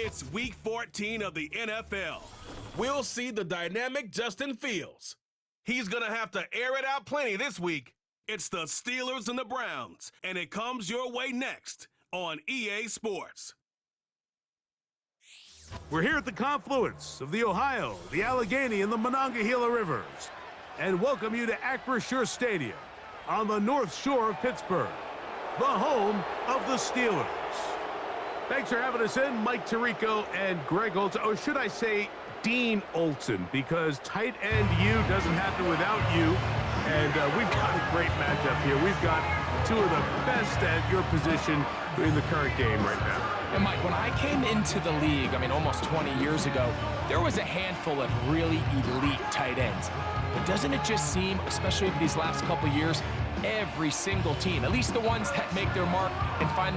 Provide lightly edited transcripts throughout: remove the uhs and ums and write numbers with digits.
It's Week 14 of the NFL. We'll see the dynamic Justin Fields. He's going to have to air it out plenty this week. It's the Steelers and the Browns, and it comes your way next on EA Sports. We're here at the confluence of the Ohio, the Allegheny, and the Monongahela Rivers, and welcome you to Acrisure Stadium on the north shore of Pittsburgh, the home of the Steelers. Thanks for having us in, Mike Tirico and Greg Olson, or should I say Dean Olson, because tight end U doesn't happen without you, and we've got a great matchup here. We've got two of the best at your position in the current game right now. And Mike, when I came into the league, almost 20 years ago, there was a handful of really elite tight ends. But doesn't it just seem, especially over these last couple years, every single team, at least the ones that make their mark and find...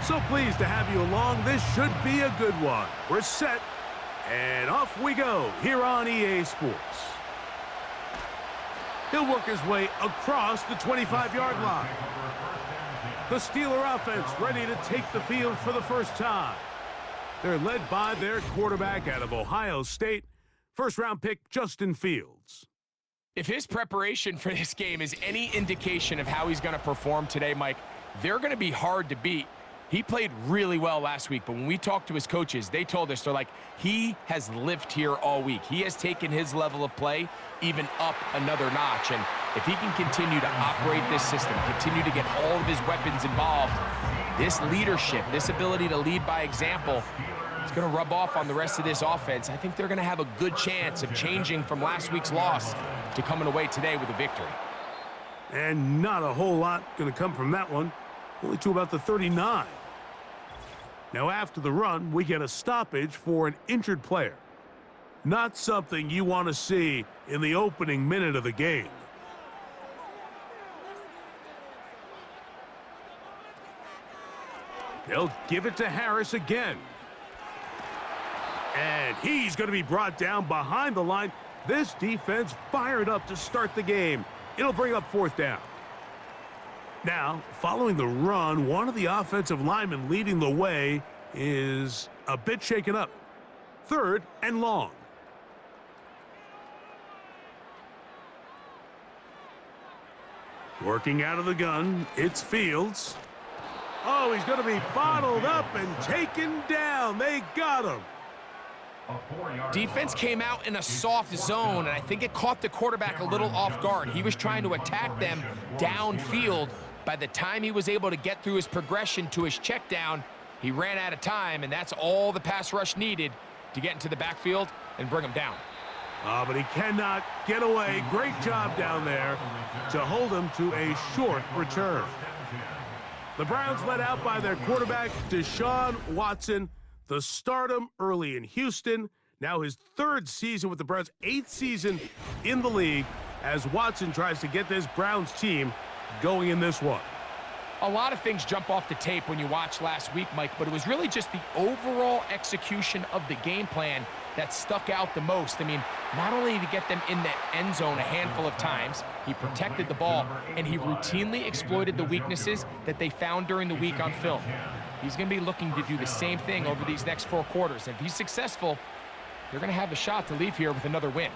So pleased to have you along. This should be a good one. We're set, and off we go here on EA Sports. He'll work his way across the 25-yard line. The Steeler offense ready to take the field for the first time. They're led by their quarterback out of Ohio State, first-round pick Justin Fields. If his preparation for this game is any indication of how he's going to perform today, Mike, they're going to be hard to beat. He played really well last week, but when we talked to his coaches, they told us, they're like, he has lived here all week. He has taken his level of play even up another notch. And if he can continue to operate this system, continue to get all of his weapons involved, this leadership, this ability to lead by example, it's going to rub off on the rest of this offense. I think they're going to have a good chance of changing from last week's loss to coming away today with a victory. And not a whole lot going to come from that one, only to about the 39. Now, after the run, we get a stoppage for an injured player. Not something you want to see in the opening minute of the game. They'll give it to Harris again. And he's going to be brought down behind the line. This defense fired up to start the game. It'll bring up fourth down. Now, following the run, one of the offensive linemen leading the way is a bit shaken up. Third and long. Working out of the gun, it's Fields. Oh, he's going to be bottled up and taken down. They got him. Defense came out in a soft zone, and I think it caught the quarterback a little off guard. He was trying to attack them downfield. By the time he was able to get through his progression to his check down, he ran out of time, and that's all the pass rush needed to get into the backfield and bring him down. But he cannot get away. Great job down there to hold him to a short return. The Browns led out by their quarterback, Deshaun Watson. The stardom early in Houston, now his third season with the Browns, 8th season in the league, as Watson tries to get this Browns team going in this one. A lot of things jump off the tape when you watch last week, Mike, but it was really just the overall execution of the game plan that stuck out the most. Not only did he get them in the end zone a handful of times, he protected the ball, and he routinely exploited the weaknesses that they found during the week on film. He's going to be looking to do the same thing over these next 4 quarters. If he's successful, they're going to have a shot to leave here with another win.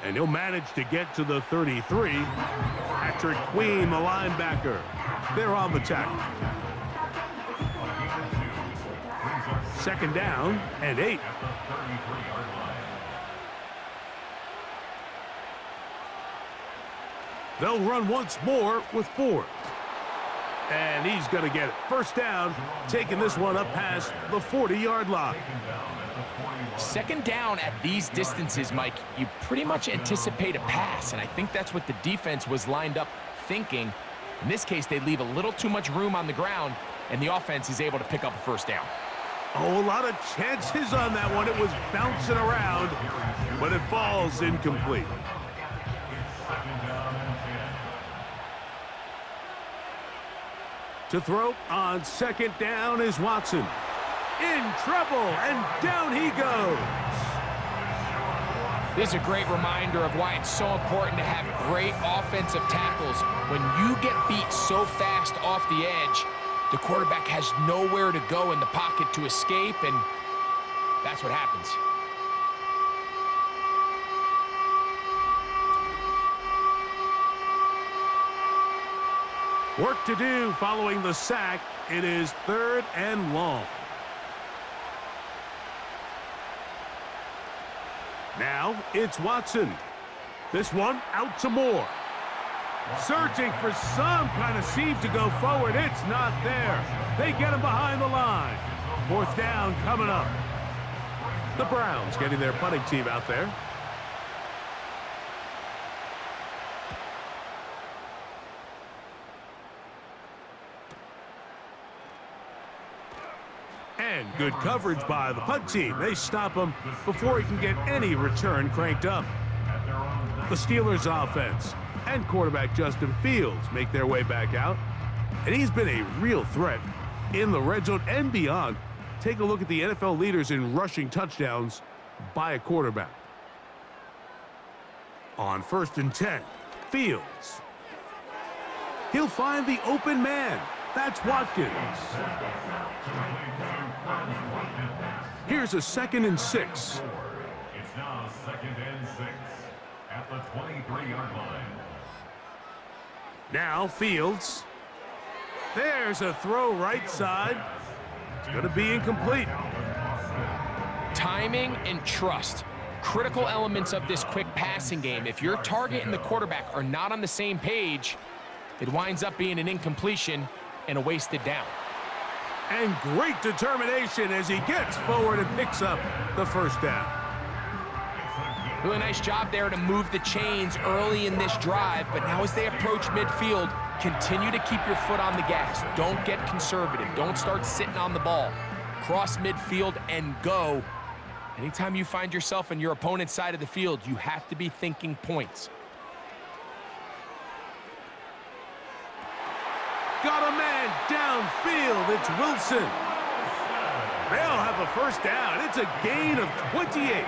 And he'll manage to get to the 33. Patrick Queen, the linebacker. They're on the tackle. Second down and 8. They'll run once more with Ford. And he's going to get it. First down, taking this one up past the 40-yard line. Second down at these distances, Mike, you pretty much anticipate a pass, and I think that's what the defense was lined up thinking. In this case, they leave a little too much room on the ground, and the offense is able to pick up a first down. Oh, a lot of chances on that one. It was bouncing around, but it falls incomplete. To throw on second down is Watson. In trouble, and down he goes. This is a great reminder of why it's so important to have great offensive tackles. When you get beat so fast off the edge, the quarterback has nowhere to go in the pocket to escape, and that's what happens. Work to do following the sack. It is 3rd and long. Now it's Watson. This one out to Moore. Searching for some kind of seam to go forward. It's not there. They get him behind the line. 4th down coming up. The Browns getting their punting team out there. And good coverage by the punt team. They stop him before he can get any return cranked up. The Steelers offense and quarterback Justin Fields make their way back out. And he's been a real threat in the red zone and beyond. Take a look at the NFL leaders in rushing touchdowns by a quarterback. On 1st and 10, Fields. He'll find the open man. That's Watkins. Here's a 2nd and 6. It's now 2nd and 6 at the 23-yard line. Now Fields. There's a throw right side. It's going to be incomplete. Timing and trust, critical elements of this quick passing game. If your target and the quarterback are not on the same page, it winds up being an incompletion and a wasted down. And great determination as he gets forward and picks up the 1st down. Really nice job there to move the chains early in this drive, but now as they approach midfield, continue to keep your foot on the gas. Don't get conservative. Don't start sitting on the ball. Cross midfield and go. Anytime you find yourself on your opponent's side of the field, you have to be thinking points. Got a man downfield. It's Wilson. They'll have a 1st down. It's a gain of 28.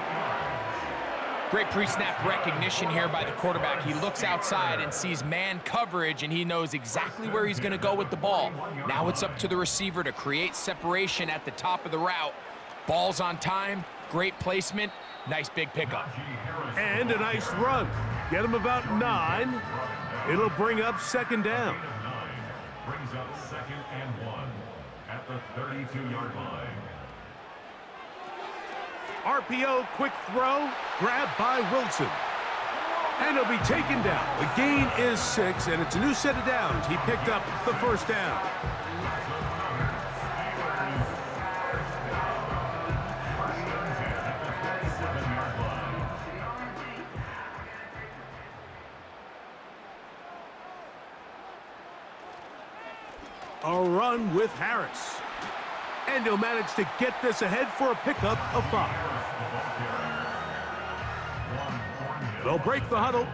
Great pre-snap recognition here by the quarterback. He looks outside and sees man coverage, and he knows exactly where he's going to go with the ball. Now it's up to the receiver to create separation at the top of the route. Ball's on time, great placement, nice big pickup. And a nice run. Get him about 9. It'll bring up 2nd down. Brings up 2nd and 1 at the 32-yard line. RPO, quick throw, grabbed by Wilson. And he'll be taken down. The gain is 6, and it's a new set of downs. He picked up the 1st down. A run with Harris. And he'll manage to get this ahead for a pickup of 5. They'll break the huddle.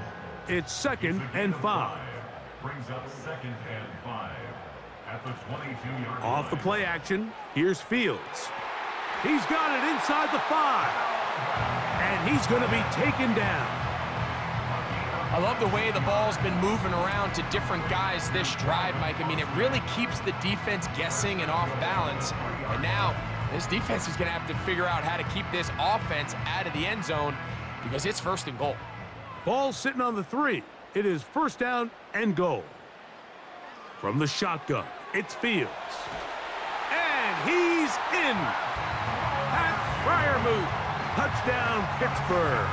It's 2nd and 5. Brings up 2nd and 5 at the 22-yard line. Off the play action, here's Fields. He's got it inside the 5. And he's going to be taken down. I love the way the ball's been moving around to different guys this drive, Mike. I mean, it really keeps the defense guessing and off balance. And now, this defense is going to have to figure out how to keep this offense out of the end zone because it's 1st and goal. Ball sitting on the 3. It is 1st down and goal. From the shotgun, it's Fields. And he's in. Pat Fryermuth. Touchdown, Pittsburgh.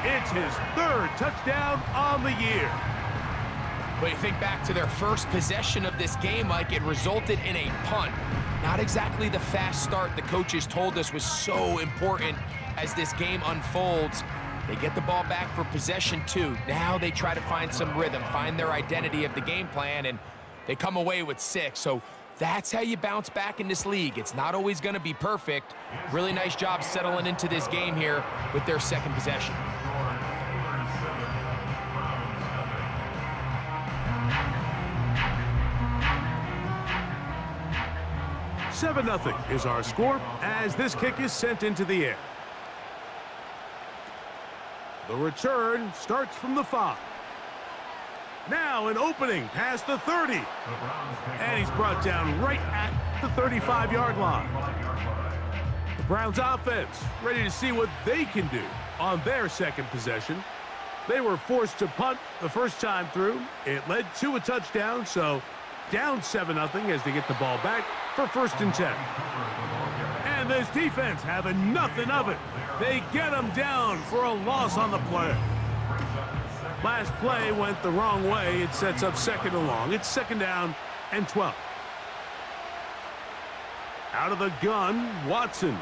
It's his 3rd touchdown on the year. But you think back to their first possession of this game, Mike, it resulted in a punt. Not exactly the fast start the coaches told us was so important as this game unfolds. They get the ball back for possession 2. Now they try to find some rhythm, find their identity of the game plan, and they come away with 6. So that's how you bounce back in this league. It's not always going to be perfect. Really nice job settling into this game here with their 2nd possession. Seven 0 is our score as this kick is sent into the air. The return starts from the 5. Now an opening past the 30. And he's brought down right at the 35-yard line. The Browns offense ready to see what they can do on their second possession. They were forced to punt the first time through. It led to a touchdown, so down 7-0 as they get the ball back for 1st and 10. And this defense having nothing of it. They get them down for a loss on the play. Last play went the wrong way. It sets up 2nd and long. It's 2nd down and 12. Out of the gun, Watson.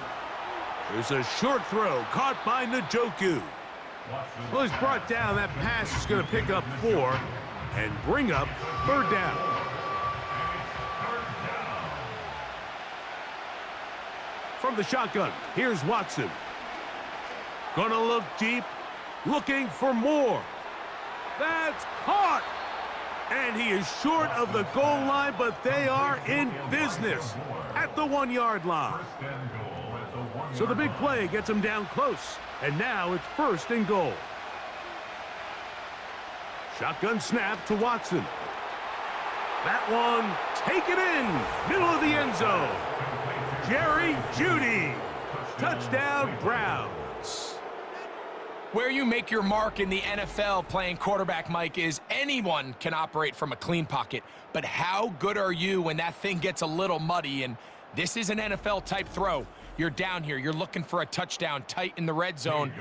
There's a short throw caught by Njoku. Well, he's brought down. That pass is going to pick up 4 and bring up 3rd down. From the shotgun, here's Watson. Gonna look deep, looking for more. That's caught! And he is short of the goal line, but they are in business at the 1-yard line. So the big play gets him down close, and now it's 1st and goal. Shotgun snap to Watson. That one, take it in, middle of the end zone. Jerry Jeudy, touchdown Browns. Where you make your mark in the NFL playing quarterback, Mike, is anyone can operate from a clean pocket. But how good are you when that thing gets a little muddy? And this is an NFL-type throw. You're down here. You're looking for a touchdown tight in the red zone.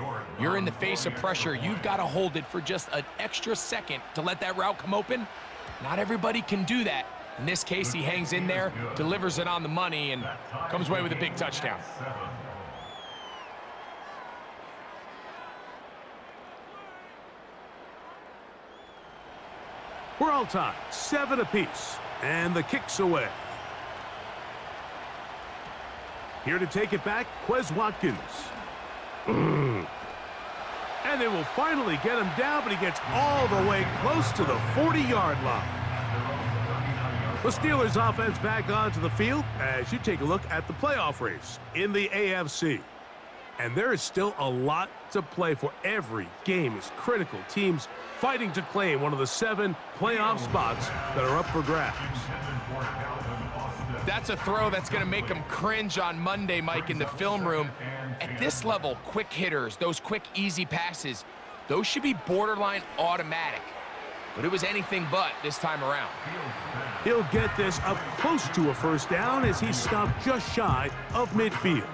You're in the face of pressure. You've got to hold it for just an extra second to let that route come open. Not everybody can do that. In this case, he hangs in there, delivers it on the money, and comes away with a big touchdown. We're all tied, 7 apiece, and the kick's away. Here to take it back, Quez Watkins. And they will finally get him down, but he gets all the way close to the 40-yard line. The Steelers offense back onto the field as you take a look at the playoff race in the AFC. And there is still a lot to play for. Every game is critical. Teams fighting to claim one of the 7 playoff spots that are up for grabs. That's a throw that's going to make them cringe on Monday, Mike, in the film room. At this level, quick hitters, those quick, easy passes, those should be borderline automatic. But it was anything but this time around. He'll get this up close to a 1st down as he stopped just shy of midfield.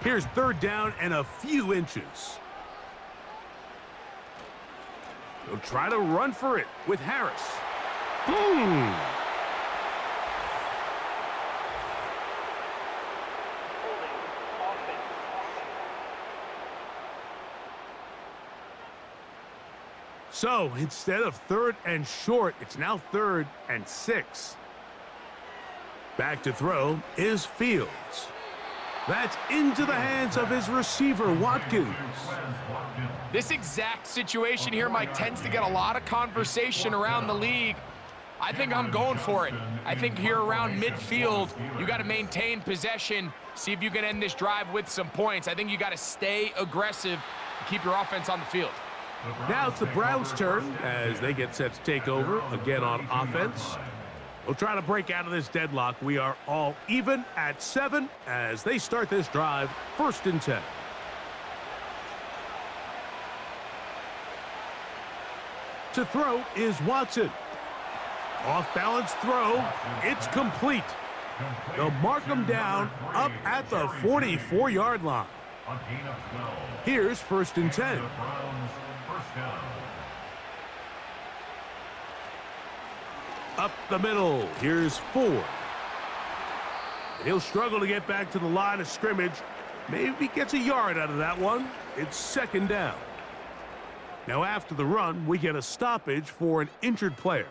Here's 3rd down and a few inches. He'll try to run for it with Harris. Boom! So instead of 3rd and short, it's now 3rd and 6. Back to throw is Fields. That's into the hands of his receiver, Watkins. This exact situation here, Mike, tends to get a lot of conversation around the league. I think I'm going for it. I think here around midfield, you got to maintain possession, see if you can end this drive with some points. I think you got to stay aggressive and keep your offense on the field. Now it's the Browns' turn as they get set to take over again on offense. We'll try to break out of this deadlock. We are all even at 7 as they start this drive, 1st and 10. To throw is Watson. Off-balance throw. It's complete. They'll mark him down up at the 44-yard line. Here's 1st and 10. Up the middle, here's 4. He'll struggle to get back to the line of scrimmage. Maybe gets a yard out of that one. It's 2nd down. Now after the run, we get a stoppage for an injured player.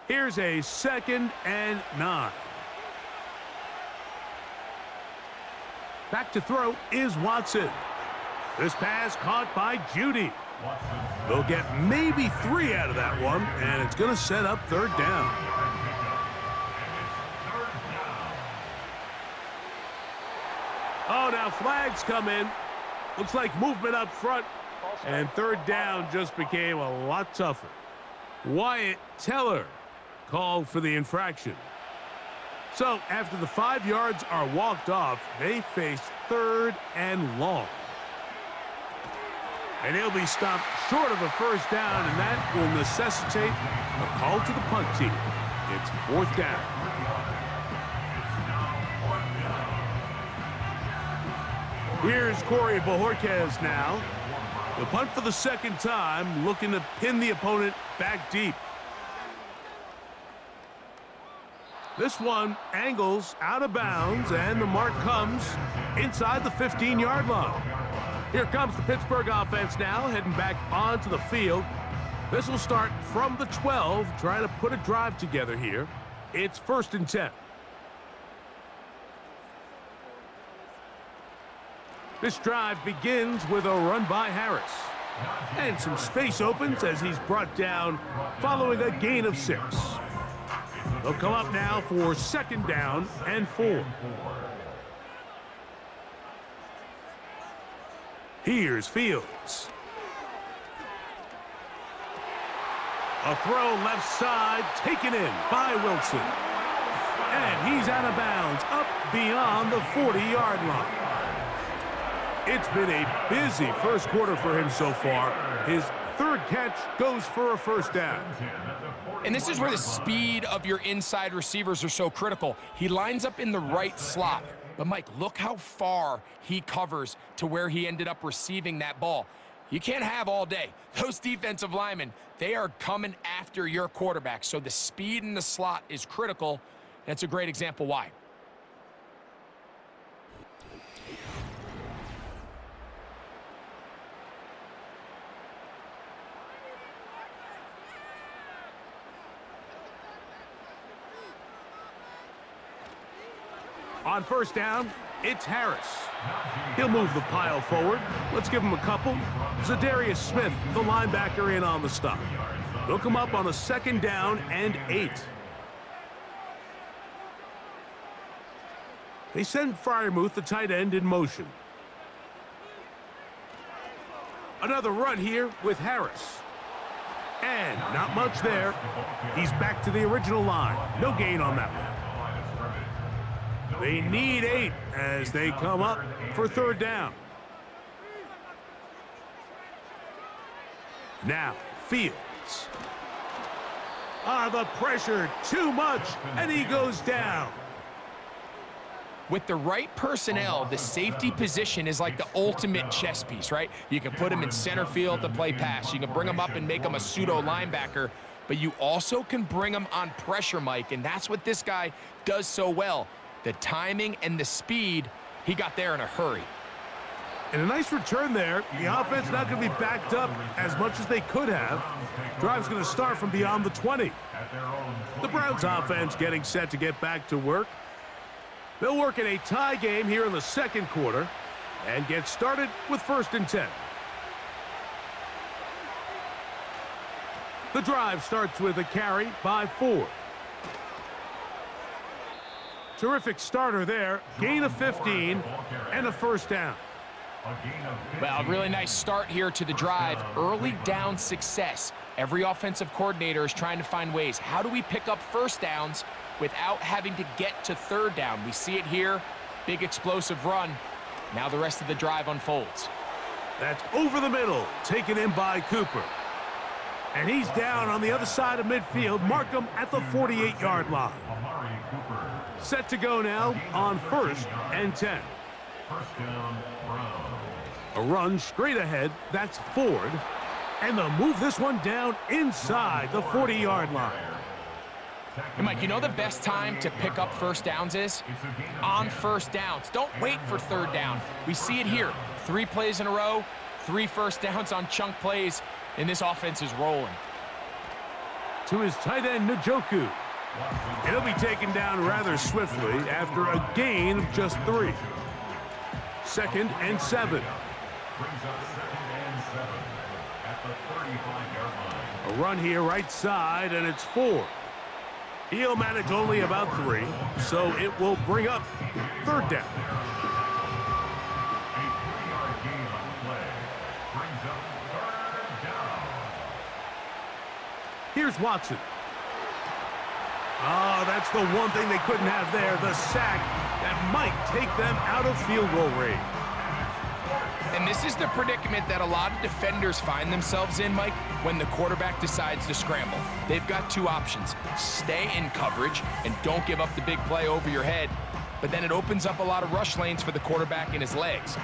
Here's a 2nd and 9. Back to throw is Watson. This pass caught by Jeudy. They'll get maybe 3 out of that one, and it's going to set up 3rd down. Oh, now flags come in. Looks like movement up front. And third down just became a lot tougher. Wyatt Teller called for the infraction. So after the 5 yards are walked off, they face third and long. And he'll be stopped short of a first down, and that will necessitate a call to the punt team. It's fourth down. Here's Corey Bojorquez now. The punt for the second time, looking to pin the opponent back deep. This one angles out of bounds, and the mark comes inside the 15-yard line. Here comes the Pittsburgh offense now, heading back onto the field. This will start from the 12, trying to put a drive together here. It's 1st and 10. This drive begins with a run by Harris. And some space opens as he's brought down following a gain of 6. They'll come up now for 2nd down and 4. Here's Fields. A throw left side, taken in by Wilson. And he's out of bounds, up beyond the 40-yard line. It's been a busy first quarter for him so far. His third catch goes for a first down. And this is where the speed of your inside receivers are so critical. He lines up in the right slot. But, Mike, look how far he covers to where he ended up receiving that ball. You can't have all day. Those defensive linemen, they are coming after your quarterback. So the speed in the slot is critical. That's a great example why. On first down, it's Harris. He'll move the pile forward. Let's give him a couple. Zadarius Smith, the linebacker, in on the stop. They'll come up on a 2nd down and 8. They send Freiermuth, the tight end, in motion. Another run here with Harris. And not much there. He's back to the original line. No gain on that one. They need 8 as they come up for 3rd down. Now, Fields. The pressure, too much, and he goes down. With the right personnel, the safety position is like the ultimate chess piece, right? You can put him in center field to play pass. You can bring him up and make him a pseudo linebacker, but you also can bring him on pressure, Mike, and that's what this guy does so well. The timing and the speed, he got there in a hurry. And a nice return there. The offense not going to be backed up as much as they could have. Drive's going to start from beyond the 20. The Browns offense getting set to get back to work. They'll work in a tie game here in the 2nd quarter and get started with 1st and 10. The drive starts with a carry by Ford. Terrific starter there. Gain of 15 and a first down. Well, a really nice start here to the drive. Early down success. Every offensive coordinator is trying to find ways. How do we pick up first downs without having to get to 3rd down? We see it here. Big explosive run. Now the rest of the drive unfolds. That's over the middle. Taken in by Cooper. And he's down on the other side of midfield. Mark him at the 48-yard line. Set to go now on 1st and 10. First down, Browns. A run straight ahead. That's Ford. And they'll move this one down inside the 40-yard line. Hey, Mike, you know the best time to pick up first downs is? On first downs. Don't wait for 3rd down. We see it here. 3 plays in a row, 3 first downs on chunk plays, and this offense is rolling. To his tight end, Njoku. And he'll be taken down rather swiftly after a gain of just 3. 2nd and 7. Brings up 2nd and 7 at the 35-yard line. A run here right side, and it's 4. He'll manage only about 3, so it will bring up 3rd down. A 3-yard gain on the play brings up Here's Watson. Oh, that's the one thing they couldn't have there, the sack that might take them out of field goal range. And this is the predicament that a lot of defenders find themselves in, Mike, when the quarterback decides to scramble. They've got two options. Stay in coverage and don't give up the big play over your head, but then it opens up a lot of rush lanes for the quarterback and his legs.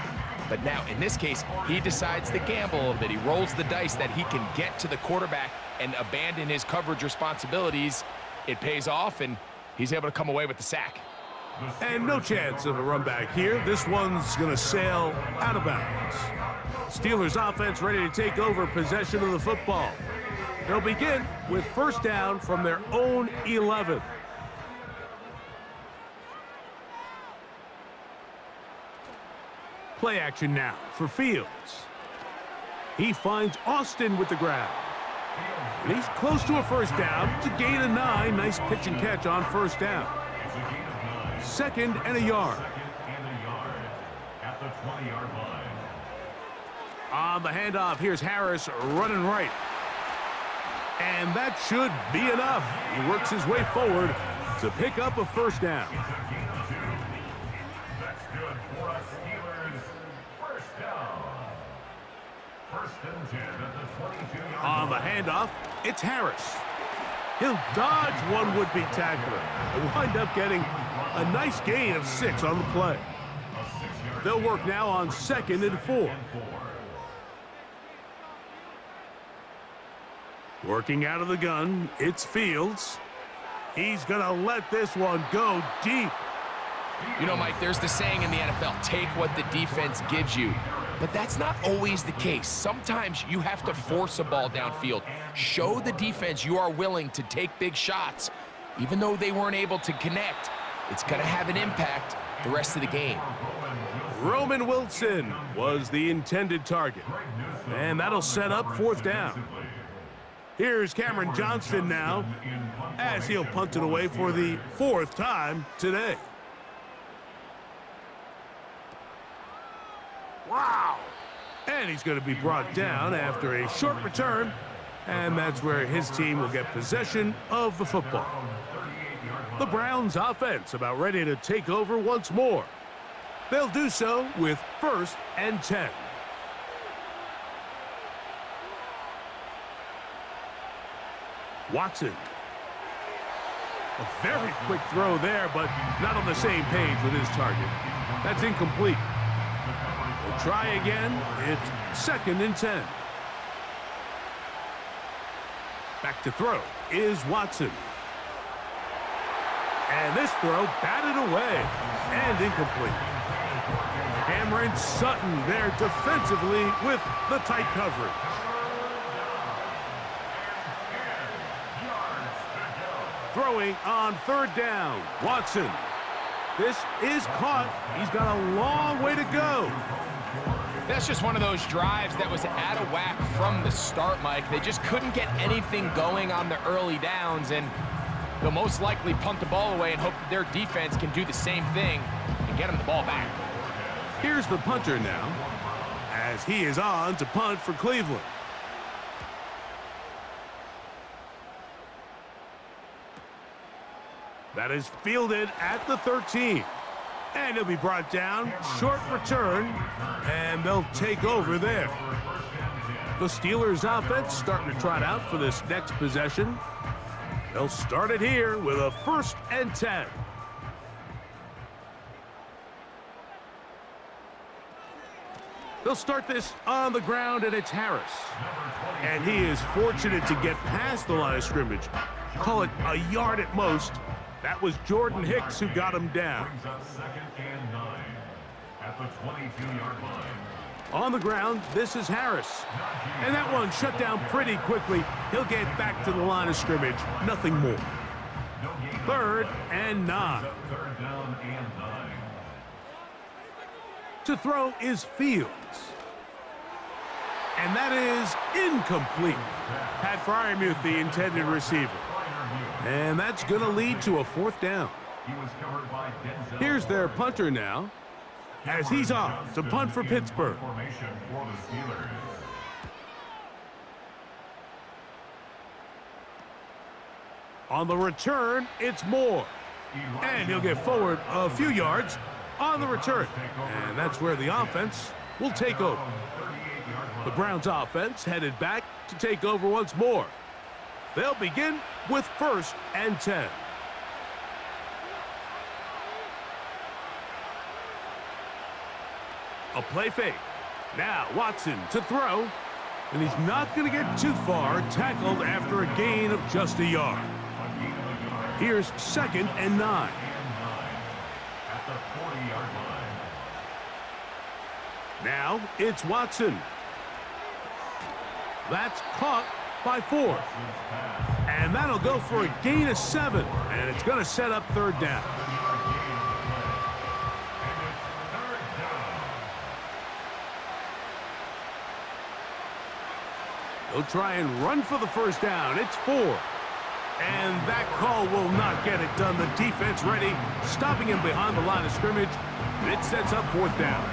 But now, in this case, he decides to gamble a little bit. He rolls the dice that he can get to the quarterback and abandon his coverage responsibilities. It pays off, and he's able to come away with the sack. And no chance of a run back here. This one's going to sail out of bounds. Steelers offense ready to take over possession of the football. They'll begin with first down from their own 11. Play action now for Fields. He finds Austin with the grab. And he's close to a first down to gain a 9. Nice pitch and catch on first down. 2nd and a yard. At the 20-yard line. On the handoff, here's Harris running right. And that should be enough. He works his way forward to pick up a first down. That's good for us Steelers. First down. 1st and 10 at the 22-yard line. On the handoff, it's Harris. He'll dodge one would-be tackler and wind up getting a nice gain of 6 on the play. They'll work now on 2nd and 4. Working out of the gun, it's Fields. He's going to let this one go deep. You know, Mike, there's the saying in the NFL, take what the defense gives you. But that's not always the case. Sometimes you have to force a ball downfield. Show the defense you are willing to take big shots. Even though they weren't able to connect, it's going to have an impact the rest of the game. Roman Wilson was the intended target. And that'll set up 4th down. Here's Cameron Johnston now, as he'll punt it away for the 4th time today. Wow! And he's going to be brought down after a short return, and that's where his team will get possession of the football. The Browns offense about ready to take over once more. They'll do so with 1st and 10. Watson. A very quick throw there, but not on the same page with his target. That's incomplete. We'll try again. It's 2nd and 10. Back to throw is Watson. And this throw batted away and incomplete. Cameron Sutton there defensively with the tight coverage. Throwing on 3rd down, Watson. This is caught. He's got a long way to go. That's just one of those drives that was out of whack from the start, Mike. They just couldn't get anything going on the early downs, and they'll most likely punt the ball away and hope that their defense can do the same thing and get them the ball back. Here's the punter now, as he is on to punt for Cleveland. That is fielded at the 13. And he'll be brought down. Short return. And they'll take over there. The Steelers offense starting to trot out for this next possession. They'll start it here with a 1st and 10. They'll start this on the ground, and it's Harris. And he is fortunate to get past the line of scrimmage. Call it a yard at most. That was Jordan Hicks who got him down. Brings up 2nd and 9 at the 22-yard line. On the ground, this is Harris. And that one shut down pretty quickly. He'll get back to the line of scrimmage. Nothing more. 3rd and 9. 3rd down and 9. To throw is Fields. And that is incomplete. Pat Freiermuth, the intended receiver. And that's going to lead to a 4th down. Here's their punter now, as he's on to punt for Pittsburgh. On the return, it's Moore. And he'll get forward a few yards on the return. And that's where the offense will take over. The Browns offense headed back to take over once more. They'll begin with 1st and 10. A play fake. Now Watson to throw. And he's not going to get too far, tackled after a gain of just a yard. Here's 2nd and 9. At the 40-yard line. Now it's Watson. That's caught by 4. And that'll go for a gain of 7. And it's going to set up 3rd down. They'll try and run for the 1st down. It's 4. And that call will not get it done. The defense ready, stopping him behind the line of scrimmage. It sets up 4th down.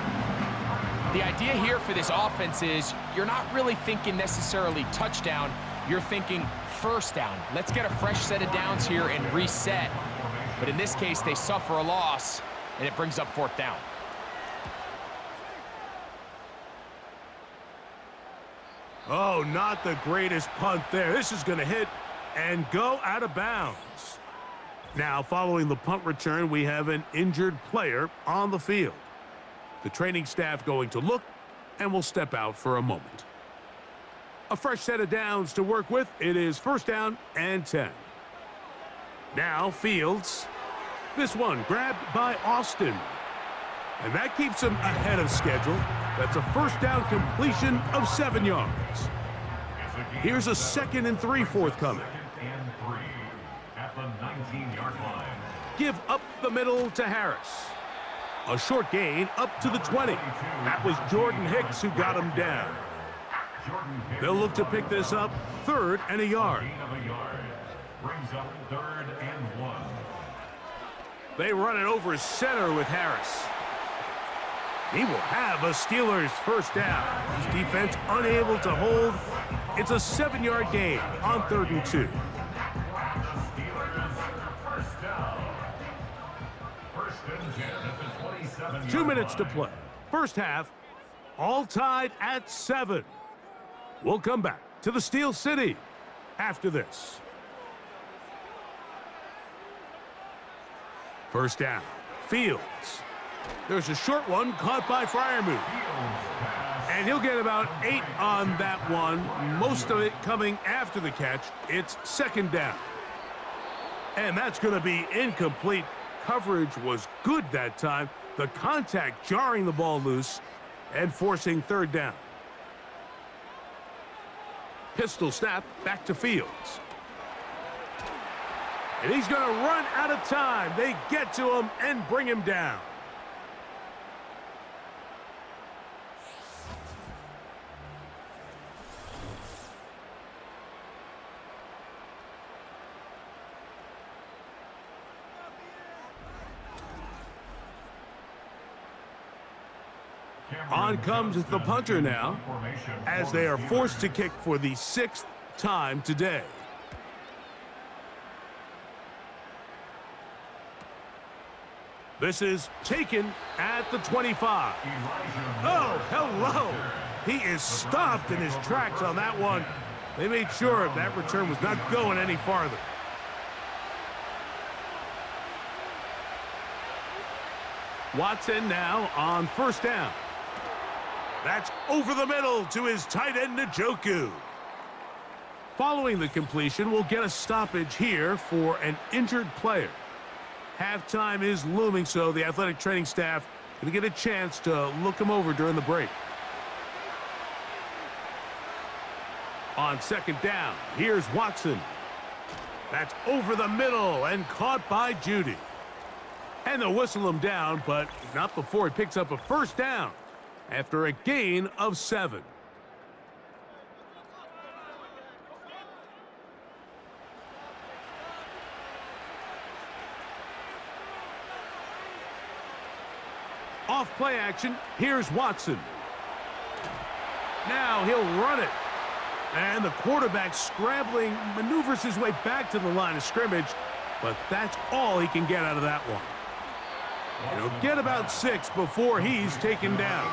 The idea here for this offense is you're not really thinking necessarily touchdown. You're thinking 1st down. Let's get a fresh set of downs here and reset. But in this case, they suffer a loss, and it brings up 4th down. Oh, not the greatest punt there. This is going to hit and go out of bounds. Now, following the punt return, we have an injured player on the field. The training staff going to look and will step out for a moment. A fresh set of downs to work with. It is 1st down and 10. Now Fields. This one grabbed by Austin. And that keeps him ahead of schedule. That's a 1st down completion of 7 yards. Here's a 2nd and 3 forthcoming. 2nd and 3 at the 19-yard line. Give up the middle to Harris. A short gain up to the 20. That was Jordan Hicks who got him down. They'll look to pick this up 3rd and a yard. Gain of a yard. Brings up 3rd and 1. They run it over center with Harris. He will have a Steelers 1st down. His defense unable to hold. It's a 7-yard gain on 3rd and 2. Steelers 1st down. 1st and 10 at the 27-yard 2 minutes to line. play. 1st half, all tied at 7. We'll come back to the Steel City after this. 1st down. Fields. There's a short one caught by Freiermuth. And he'll get about 8 on that one, most of it coming after the catch. It's 2nd down. And that's going to be incomplete. Coverage was good that time. The contact jarring the ball loose and forcing 3rd down. Pistol snap back to Fields. And he's going to run out of time. They get to him and bring him down. On comes the punter now, as they are forced to kick for the 6th time today. This is taken at the 25. Oh, hello. He is stopped in his tracks on that one. They made sure that return was not going any farther. Watson now on 1st down. That's over the middle to his tight end, Njoku. Following the completion, we'll get a stoppage here for an injured player. Halftime is looming, so the athletic training staff going to get a chance to look him over during the break. On 2nd down, here's Watson. That's over the middle and caught by Judy. And they'll whistle him down, but not before he picks up a 1st down after a gain of 7. Off play action, here's Watson. Now he'll run it. And the quarterback scrambling, maneuvers his way back to the line of scrimmage, but that's all he can get out of that one. He'll get about 6 before he's taken down.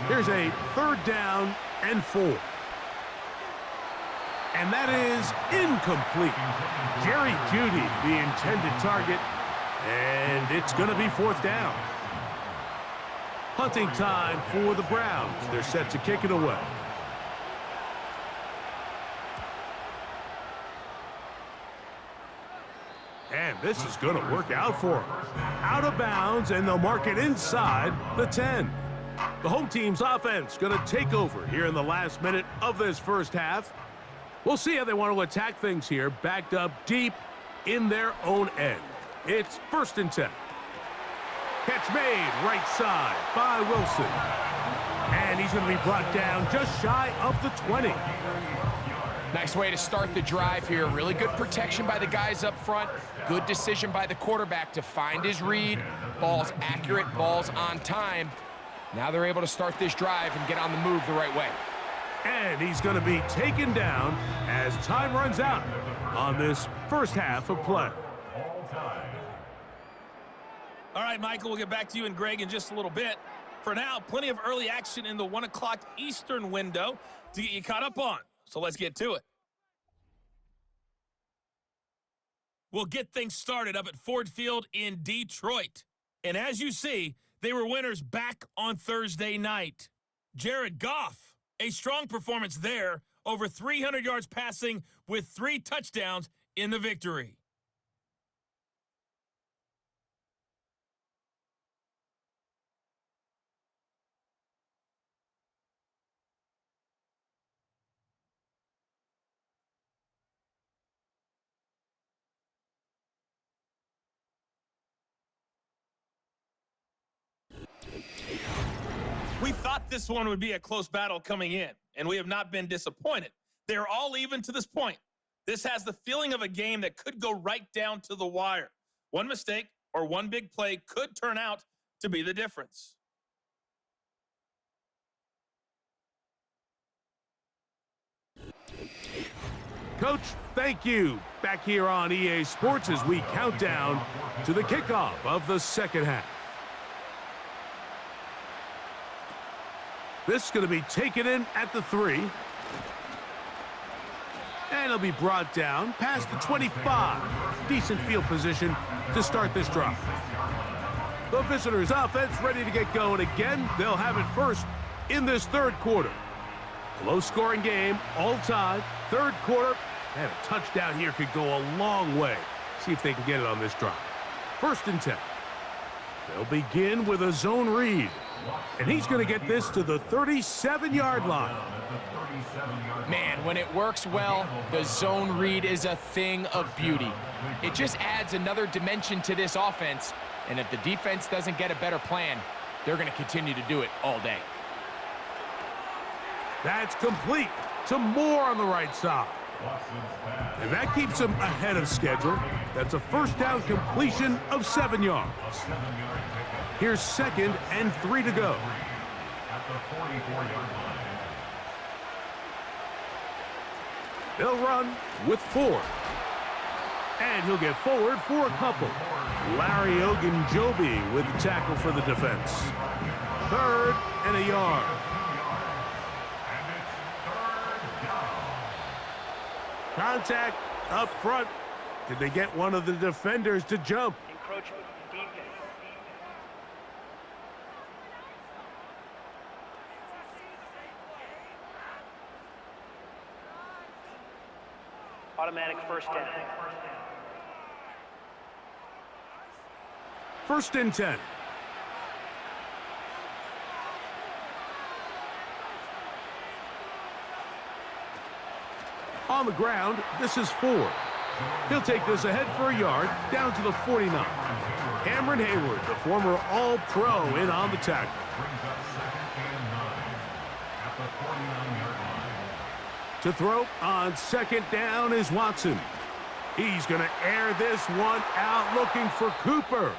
Here's a 3rd down and 4. And that is incomplete. Jerry Jeudy, the intended target, and it's going to be 4th down. Hunting time for the Browns. They're set to kick it away. And this is going to work out for them. Out of bounds, and they'll mark it inside the 10. The home team's offense going to take over here in the last minute of this first half. We'll see how they want to attack things here, backed up deep in their own end. It's 1st and 10. Catch made right side by Wilson. And he's going to be brought down just shy of the 20. Nice way to start the drive here. Really good protection by the guys up front. Good decision by the quarterback to find his read. Ball's accurate, ball's on time. Now they're able to start this drive and get on the move the right way. And he's going to be taken down as time runs out on this first half of play. All right, Michael, we'll get back to you and Greg in just a little bit. For now, plenty of early action in the 1 o'clock Eastern window to get you caught up on. So let's get to it. We'll get things started up at Ford Field in Detroit. And as you see, they were winners back on Thursday night. Jared Goff, a strong performance there, over 300 yards passing with 3 touchdowns in the victory. We thought this one would be a close battle coming in, and we have not been disappointed. They're all even to this point. This has the feeling of a game that could go right down to the wire. One mistake or one big play could turn out to be the difference. Coach, thank you. Back here on EA Sports as we count down to the kickoff of the second half. This is going to be taken in at the 3. And it'll be brought down past the 25. Decent field position to start this drive. The visitors' offense ready to get going again. They'll have it first in this 3rd quarter. Low-scoring game, all tied. 3rd quarter, and a touchdown here could go a long way. See if they can get it on this drive. 1st and 10. They'll begin with a zone read. And he's going to get this to the 37-yard line. Man, when it works well, the zone read is a thing of beauty. It just adds another dimension to this offense. And if the defense doesn't get a better plan, they're going to continue to do it all day. That's complete. Some more on the right side. And that keeps him ahead of schedule. That's a 1st down completion of 7 yards. Here's 2nd and 3 to go. They'll run with 4. And he'll get forward for a couple. Larry Ogunjobi with the tackle for the defense. 3rd and a yard. Contact up front. Did they get one of the defenders to jump? Encroachment defense. Automatic 1st down. 1st and 10. On the ground, this is Ford. He'll take this ahead for a yard, down to the 49. Cameron Hayward, the former All-Pro, in on the tackle. To throw on 2nd down is Watson. He's going to air this one out, looking for Cooper.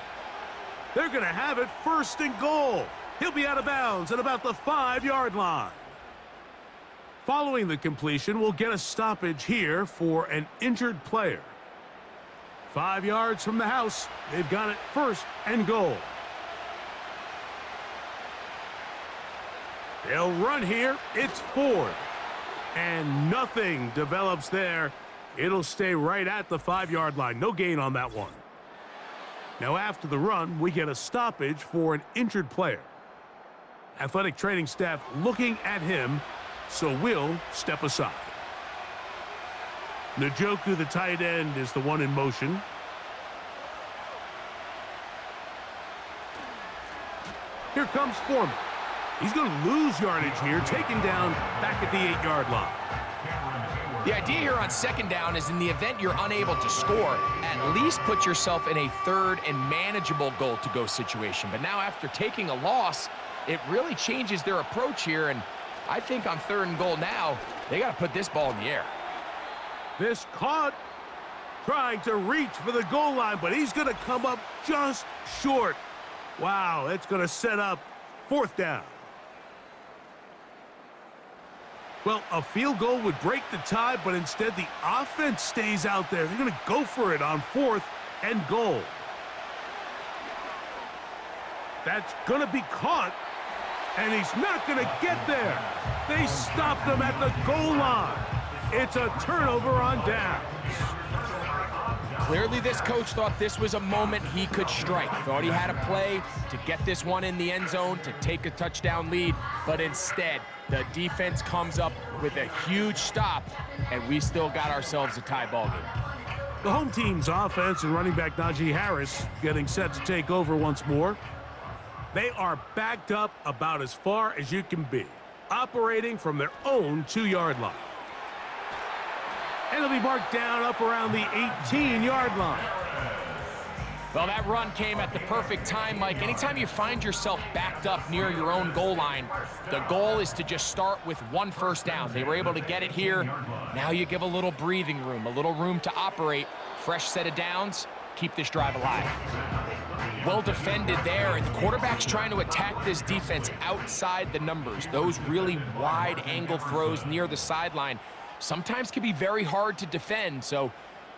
They're going to have it 1st and goal. He'll be out of bounds at about the 5-yard line. Following the completion, we'll get a stoppage here for an injured player. 5 yards from the house. They've got it 1st and goal. They'll run here. It's 4th. And nothing develops there. It'll stay right at the 5-yard line. No gain on that one. Now after the run, we get a stoppage for an injured player. Athletic training staff looking at him, so we'll step aside. Njoku, the tight end, is the one in motion. Here comes Foreman. He's going to lose yardage here, taken down back at the 8-yard line. The idea here on 2nd down is in the event you're unable to score, at least put yourself in a 3rd and manageable goal-to-go situation. But now after taking a loss, it really changes their approach here, and I think on 3rd and goal now, they got to put this ball in the air. This caught, trying to reach for the goal line, but he's going to come up just short. Wow, that's going to set up 4th down. Well, a field goal would break the tie, but instead the offense stays out there. They're going to go for it on 4th and goal. That's going to be caught, and he's not going to get there. They stopped him at the goal line. It's a turnover on downs. Clearly this coach thought this was a moment he could strike. Thought he had a play to get this one in the end zone to take a touchdown lead, but instead the defense comes up with a huge stop, and we still got ourselves a tie ball game. The home team's offense and running back Najee Harris getting set to take over once more. They are backed up about as far as you can be, operating from their own 2-yard line. And it'll be marked down up around the 18-yard line. Well, that run came at the perfect time, Mike. Anytime you find yourself backed up near your own goal line, the goal is to just start with 1 first down. They were able to get it here. Now you give a little breathing room, a little room to operate. Fresh set of downs, keep this drive alive. Well defended there, and the quarterback's trying to attack this defense outside the numbers. Those really wide angle throws near the sideline sometimes can be very hard to defend, so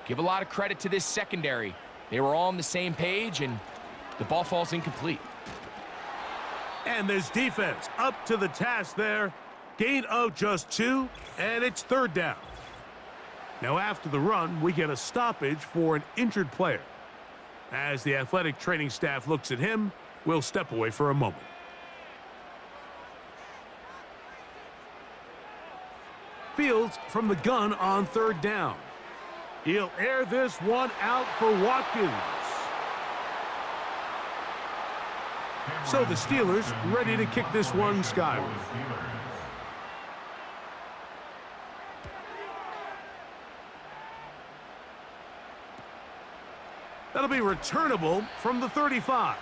give a lot of credit to this secondary. They were all on the same page, and the ball falls incomplete. And this defense up to the task there. Gain of just 2, and it's 3rd down. Now after the run, we get a stoppage for an injured player. As the athletic training staff looks at him, we'll step away for a moment. Fields from the gun on 3rd down. He'll air this one out for Watkins. So the Steelers ready to kick this one skyward. That'll be returnable from the 35.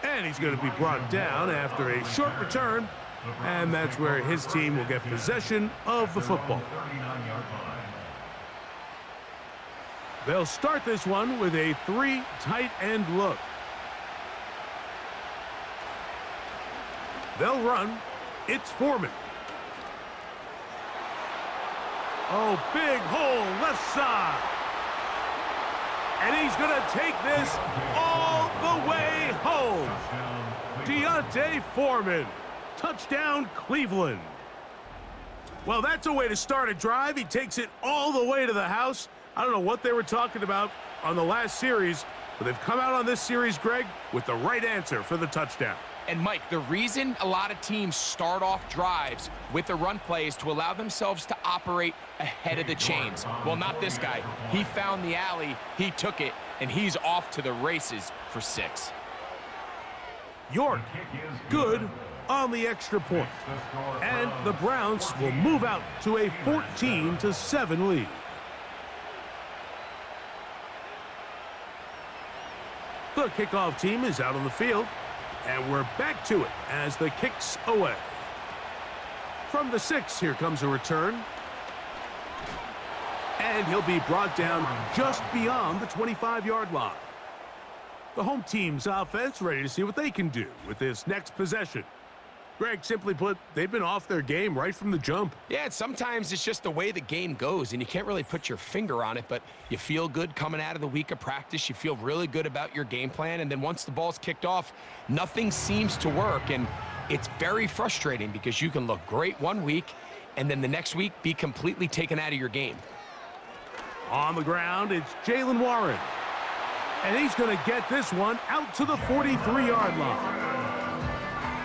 And he's going to be brought down after a short return. And that's where his team will get possession of the football. They'll start this one with a 3 tight end look. They'll run. It's Foreman. Oh, big hole left side. And he's going to take this all the way home. Deontay Foreman. Touchdown, Cleveland. Well, that's a way to start a drive. He takes it all the way to the house. I don't know what they were talking about on the last series, but they've come out on this series, Greg, with the right answer for the touchdown. And, Mike, the reason a lot of teams start off drives with the run play is to allow themselves to operate ahead of the chains. Well, not this guy. He found the alley, he took it, and he's off to the races for 6. York, good on the extra point. And the Browns will move out to a 14-7 lead. The kickoff team is out on the field, and we're back to it as the kick's away. From the 6, here comes a return. And he'll be brought down just beyond the 25-yard line. The home team's offense ready to see what they can do with this next possession. Greg, simply put, they've been off their game right from the jump. Yeah, and sometimes it's just the way the game goes, and you can't really put your finger on it, but you feel good coming out of the week of practice. You feel really good about your game plan, and then once the ball's kicked off, nothing seems to work, and it's very frustrating because you can look great one week, and then the next week be completely taken out of your game. On the ground, it's Jaylen Warren. And he's going to get this one out to the 43-yard line.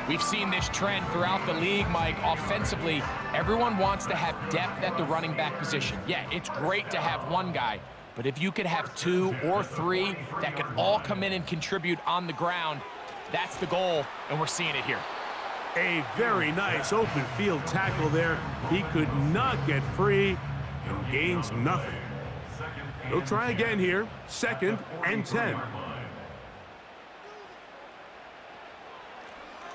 We've seen this trend throughout the league, Mike. Offensively, everyone wants to have depth at the running back position. Yeah, it's great to have one guy, but if you could have two or three that could all come in and contribute on the ground, that's the goal, and we're seeing it here. A very nice open field tackle there. He could not get free and gains nothing. He'll try again here. 2nd and 10.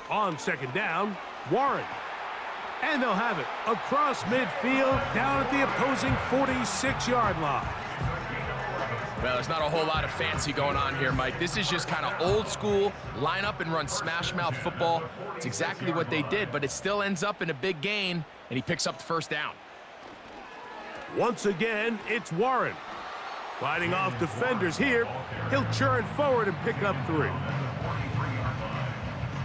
On 2nd down, Warren. And they'll have it across midfield down at the opposing 46-yard line. Well, there's not a whole lot of fancy going on here, Mike. This is just kind of old school, line up and run smash mouth football. It's exactly what they did, but it still ends up in a big gain, and he picks up the 1st down. Once again, it's Warren. Fighting off defenders here, he'll churn forward and pick up 3.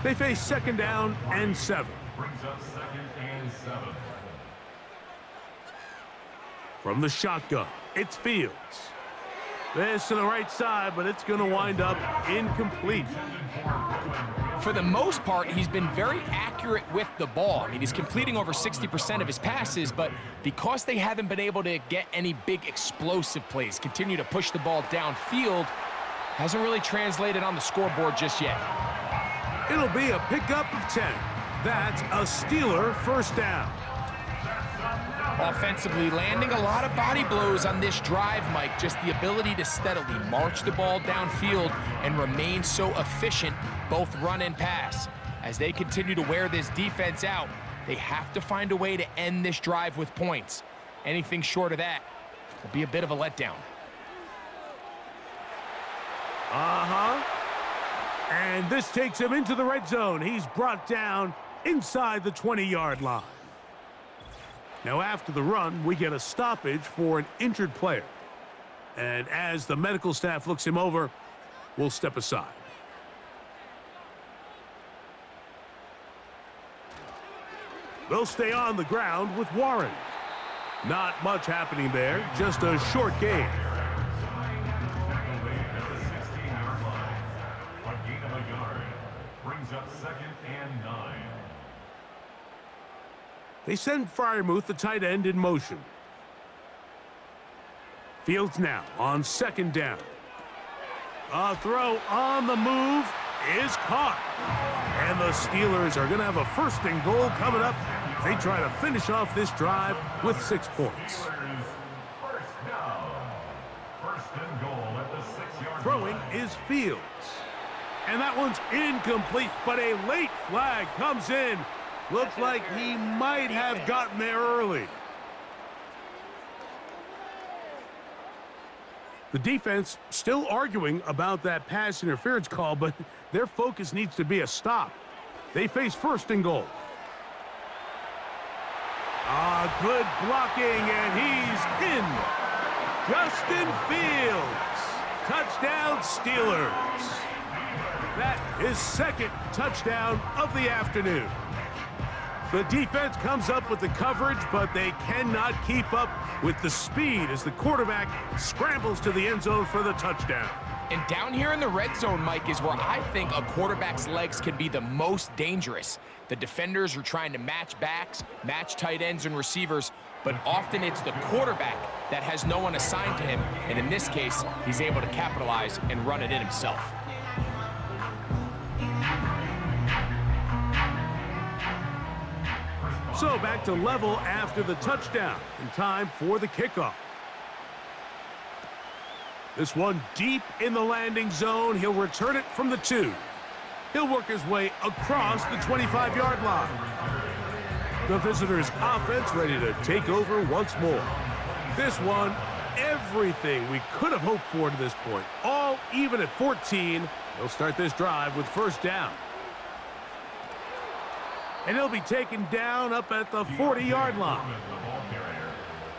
They face 2nd down and 7. Brings up 2nd and 7. From the shotgun, it's Fields. This to the right side, but it's going to wind up incomplete. For the most part, he's been very accurate with the ball. I mean, he's completing over 60% of his passes, but because they haven't been able to get any big explosive plays, continue to push the ball downfield, hasn't really translated on the scoreboard just yet. It'll be a pickup of 10. That's a Steeler 1st down. Offensively, landing a lot of body blows on this drive, Mike. Just the ability to steadily march the ball downfield and remain so efficient, both run and pass. As they continue to wear this defense out, they have to find a way to end this drive with points. Anything short of that will be a bit of a letdown. And this takes him into the red zone. He's brought down inside the 20-yard line. Now, after the run, we get a stoppage for an injured player. And as the medical staff looks him over, we'll step aside. They'll stay on the ground with Warren. Not much happening there, just a short gain. Brings up 2nd and 9. They send Freiermuth, the tight end, in motion. Fields now on 2nd down. A throw on the move is caught. And the Steelers are going to have a 1st and goal coming up. They try to finish off this drive with 6 points. 1st down. 1st and goal at the 6-yard Throwing line. is Fields. And that one's incomplete, but a late flag comes in. Looks like he might have gotten there early. The defense still arguing about that pass interference call, but their focus needs to be a stop. They face 1st and goal. Good blocking, and he's in. Justin Fields. Touchdown, Steelers. That is 2nd touchdown of the afternoon. The defense comes up with the coverage, but they cannot keep up with the speed as the quarterback scrambles to the end zone for the touchdown. And down here in the red zone, Mike, is where I think a quarterback's legs can be the most dangerous. The defenders are trying to match backs, match tight ends and receivers, but often it's the quarterback that has no one assigned to him, and in this case, he's able to capitalize and run it in himself. So back to level after the touchdown, and time for the kickoff. This one deep in the landing zone. He'll return it from the 2. He'll work his way across the 25-yard line. The visitors' offense ready to take over once more. This one, everything we could have hoped for to this point. All even at 14. They'll start this drive with 1st down. And he'll be taken down up at the 40-yard line.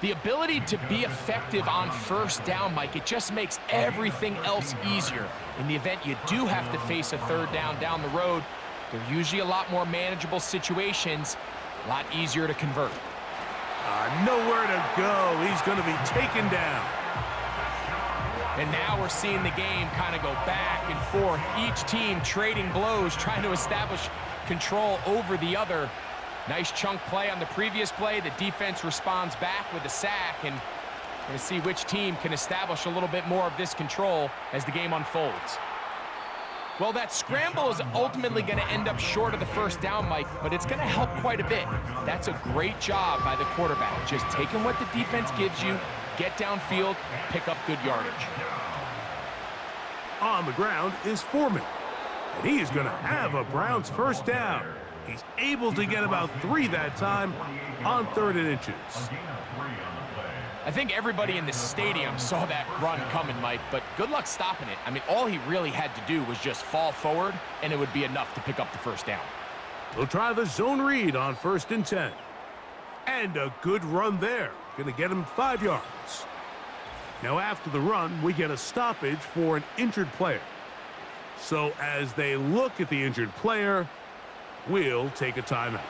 The ability to be effective on first down, Mike, it just makes everything else easier. In the event you do have to face a third down the road, they're usually a lot more manageable situations, a lot easier to convert. Nowhere to go. He's going to be taken down. And now we're seeing the game kind of go back and forth. Each team trading blows, trying to establish control over the other. Nice chunk play on the previous play. The defense responds back with a sack, and we're going to see which team can establish a little bit more of this control as the game unfolds. Well, that scramble is ultimately going to end up short of the first down, Mike, but it's going to help quite a bit. That's a great job by the quarterback, just taking what the defense gives you, get downfield, pick up good yardage. On the ground is Foreman, and he is going to have a Browns first down. He's able to get about 3 that time on 3rd and inches. I think everybody in the stadium saw that run coming, Mike, but good luck stopping it. I mean, all he really had to do was just fall forward, and it would be enough to pick up the first down. We'll try the zone read on 1st and 10. And a good run there. Going to get him 5 yards. Now after the run, we get a stoppage for an injured player. So as they look at the injured player, we'll take a timeout.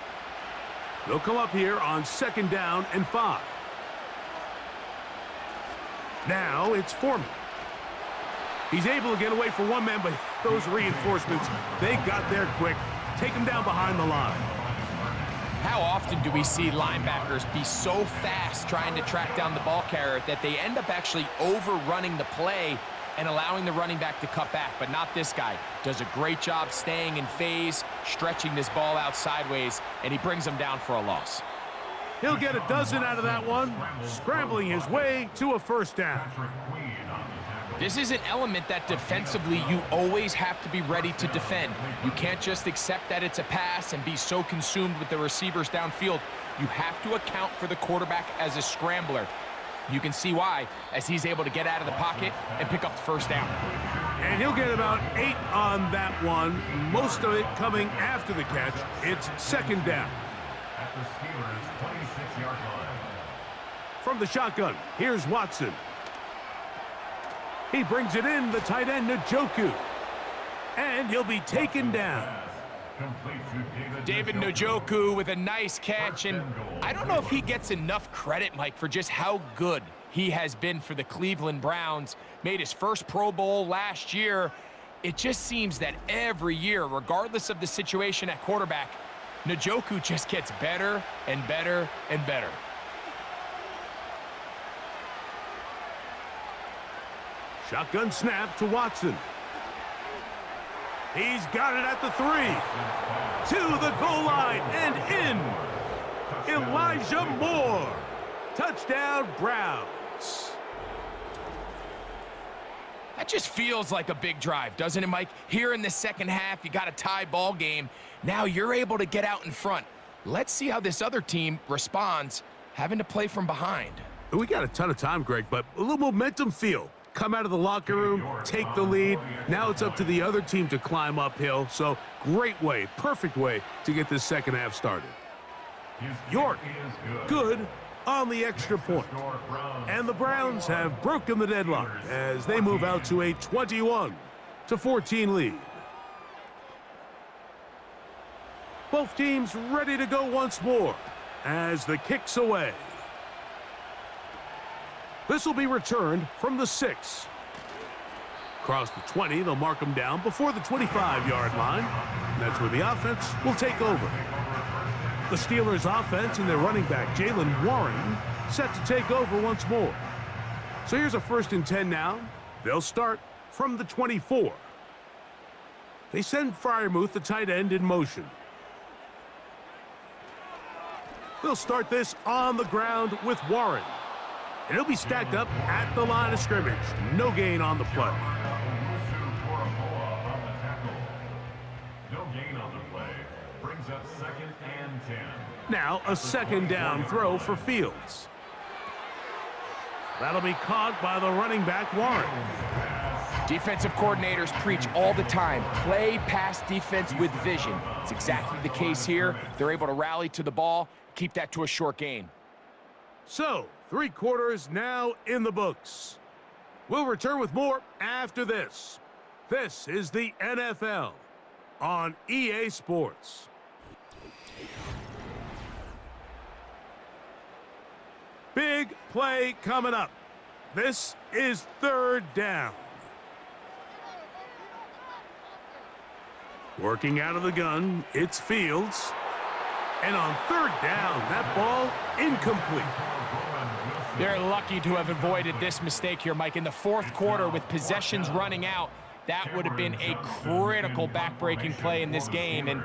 They'll come up here on 2nd down and 5. Now it's Foreman. He's able to get away for one man, but those reinforcements, they got there quick. Take him down behind the line. How often do we see linebackers be so fast trying to track down the ball carrier that they end up actually overrunning the play and allowing the running back to cut back? But not this guy. Does a great job staying in phase, stretching this ball out sideways, and he brings them down for a loss. He'll get a dozen out of that one, scrambling his way to a first down. This is an element that defensively you always have to be ready to defend. You can't just accept that it's a pass and be so consumed with the receivers downfield. You have to account for the quarterback as a scrambler. You can see why, as he's able to get out of the pocket and pick up the first down. And he'll get about 8 on that one, most of it coming after the catch. It's 2nd down. At the Steelers' 26-yard line. From the shotgun, here's Watson. He brings it in, the tight end, Njoku. And he'll be taken down. David Njoku with a nice catch, and I don't know if he gets enough credit, Mike, for just how good he has been for the Cleveland Browns. Made his first Pro Bowl last year. It just seems that every year, regardless of the situation at quarterback, Njoku just gets better and better and better. Shotgun snap to Watson. He's got it at the 3. To the goal line and in. Elijah Moore. Touchdown, Browns. That just feels like a big drive, doesn't it, Mike? Here in the second half, you got a tie ball game. Now you're able to get out in front. Let's see how this other team responds, having to play from behind. We got a ton of time, Greg, but a little momentum feel. Come out of the locker room, take the lead. Now it's up to the other team to climb uphill. So great way, perfect way to get this second half started. York, good on the extra point. And the Browns have broken the deadlock as they move out to a 21-14 lead. Both teams ready to go once more as the kick's away. This will be returned from the 6. Across the 20, they'll mark them down before the 25-yard line. That's where the offense will take over. The Steelers' offense and their running back, Jaylen Warren, set to take over once more. So here's a 1st and 10 now. They'll start from the 24. They send Freiermuth, the tight end, in motion. They'll start this on the ground with Warren. And he'll be stacked up at the line of scrimmage. No gain on the play. No gain on the play. Brings up 2nd and 10. Now a 2nd down throw for Fields. That'll be caught by the running back, Warren. Defensive coordinators preach all the time, play pass defense with vision. It's exactly the case here. They're able to rally to the ball, keep that to a short gain. So, 3 quarters now in the books. We'll return with more after this. This is the NFL on EA Sports. Big play coming up. This is 3rd down. Working out of the gun, it's Fields. And on 3rd down, that ball incomplete. They're lucky to have avoided this mistake here, Mike. In the 4th quarter, with possessions running out, that would have been a critical back-breaking play in this game. And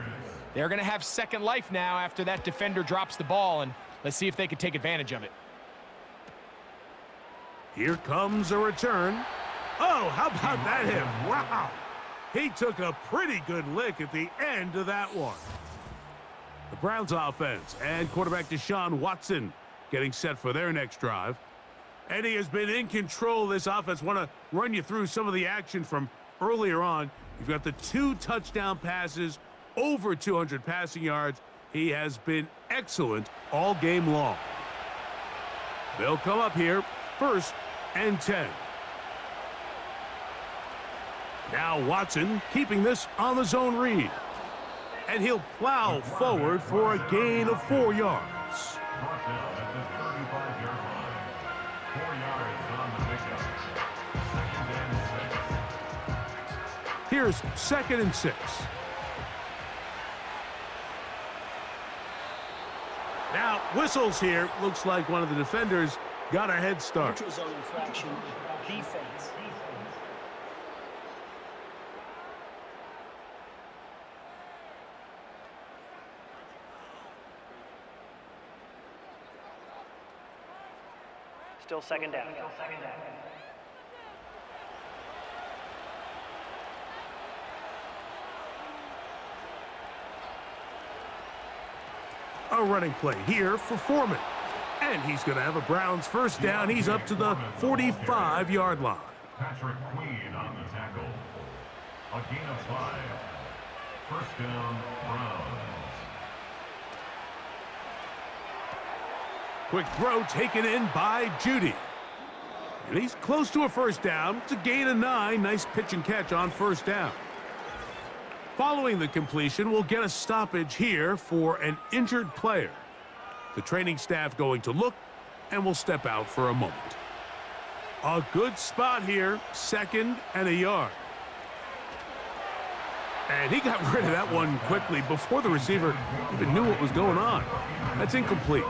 they're going to have second life now after that defender drops the ball. And let's see if they can take advantage of it. Here comes a return. Oh, how about that hit? Wow. He took a pretty good lick at the end of that one. The Browns offense and quarterback Deshaun Watson getting set for their next drive. And he has been in control of this offense. Want to run you through some of the action from earlier on. You've got the 2 touchdown passes, over 200 passing yards. He has been excellent all game long. They'll come up here, 1st and 10. Now Watson keeping this on the zone read. And he'll plow forward for a gain of 4 yards. Brought down at the 35-yard line. 4 yards on the pickup. 2nd and 6. Here's 2nd and 6. Now whistles here. Looks like one of the defenders got a head start. Neutral zone infraction, defense. Still second down. A running play here for Foreman. And he's going to have a Browns 1st down. He's up to the 45-yard line. Patrick Queen on the tackle. A gain of 5. 1st down, Browns. Quick throw taken in by Judy. And he's close to a 1st down. It's a gain of 9. Nice pitch and catch on 1st down. Following the completion, we'll get a stoppage here for an injured player. The training staff going to look, and we'll step out for a moment. A good spot here, 2nd and a yard. And he got rid of that one quickly before the receiver even knew what was going on. That's incomplete.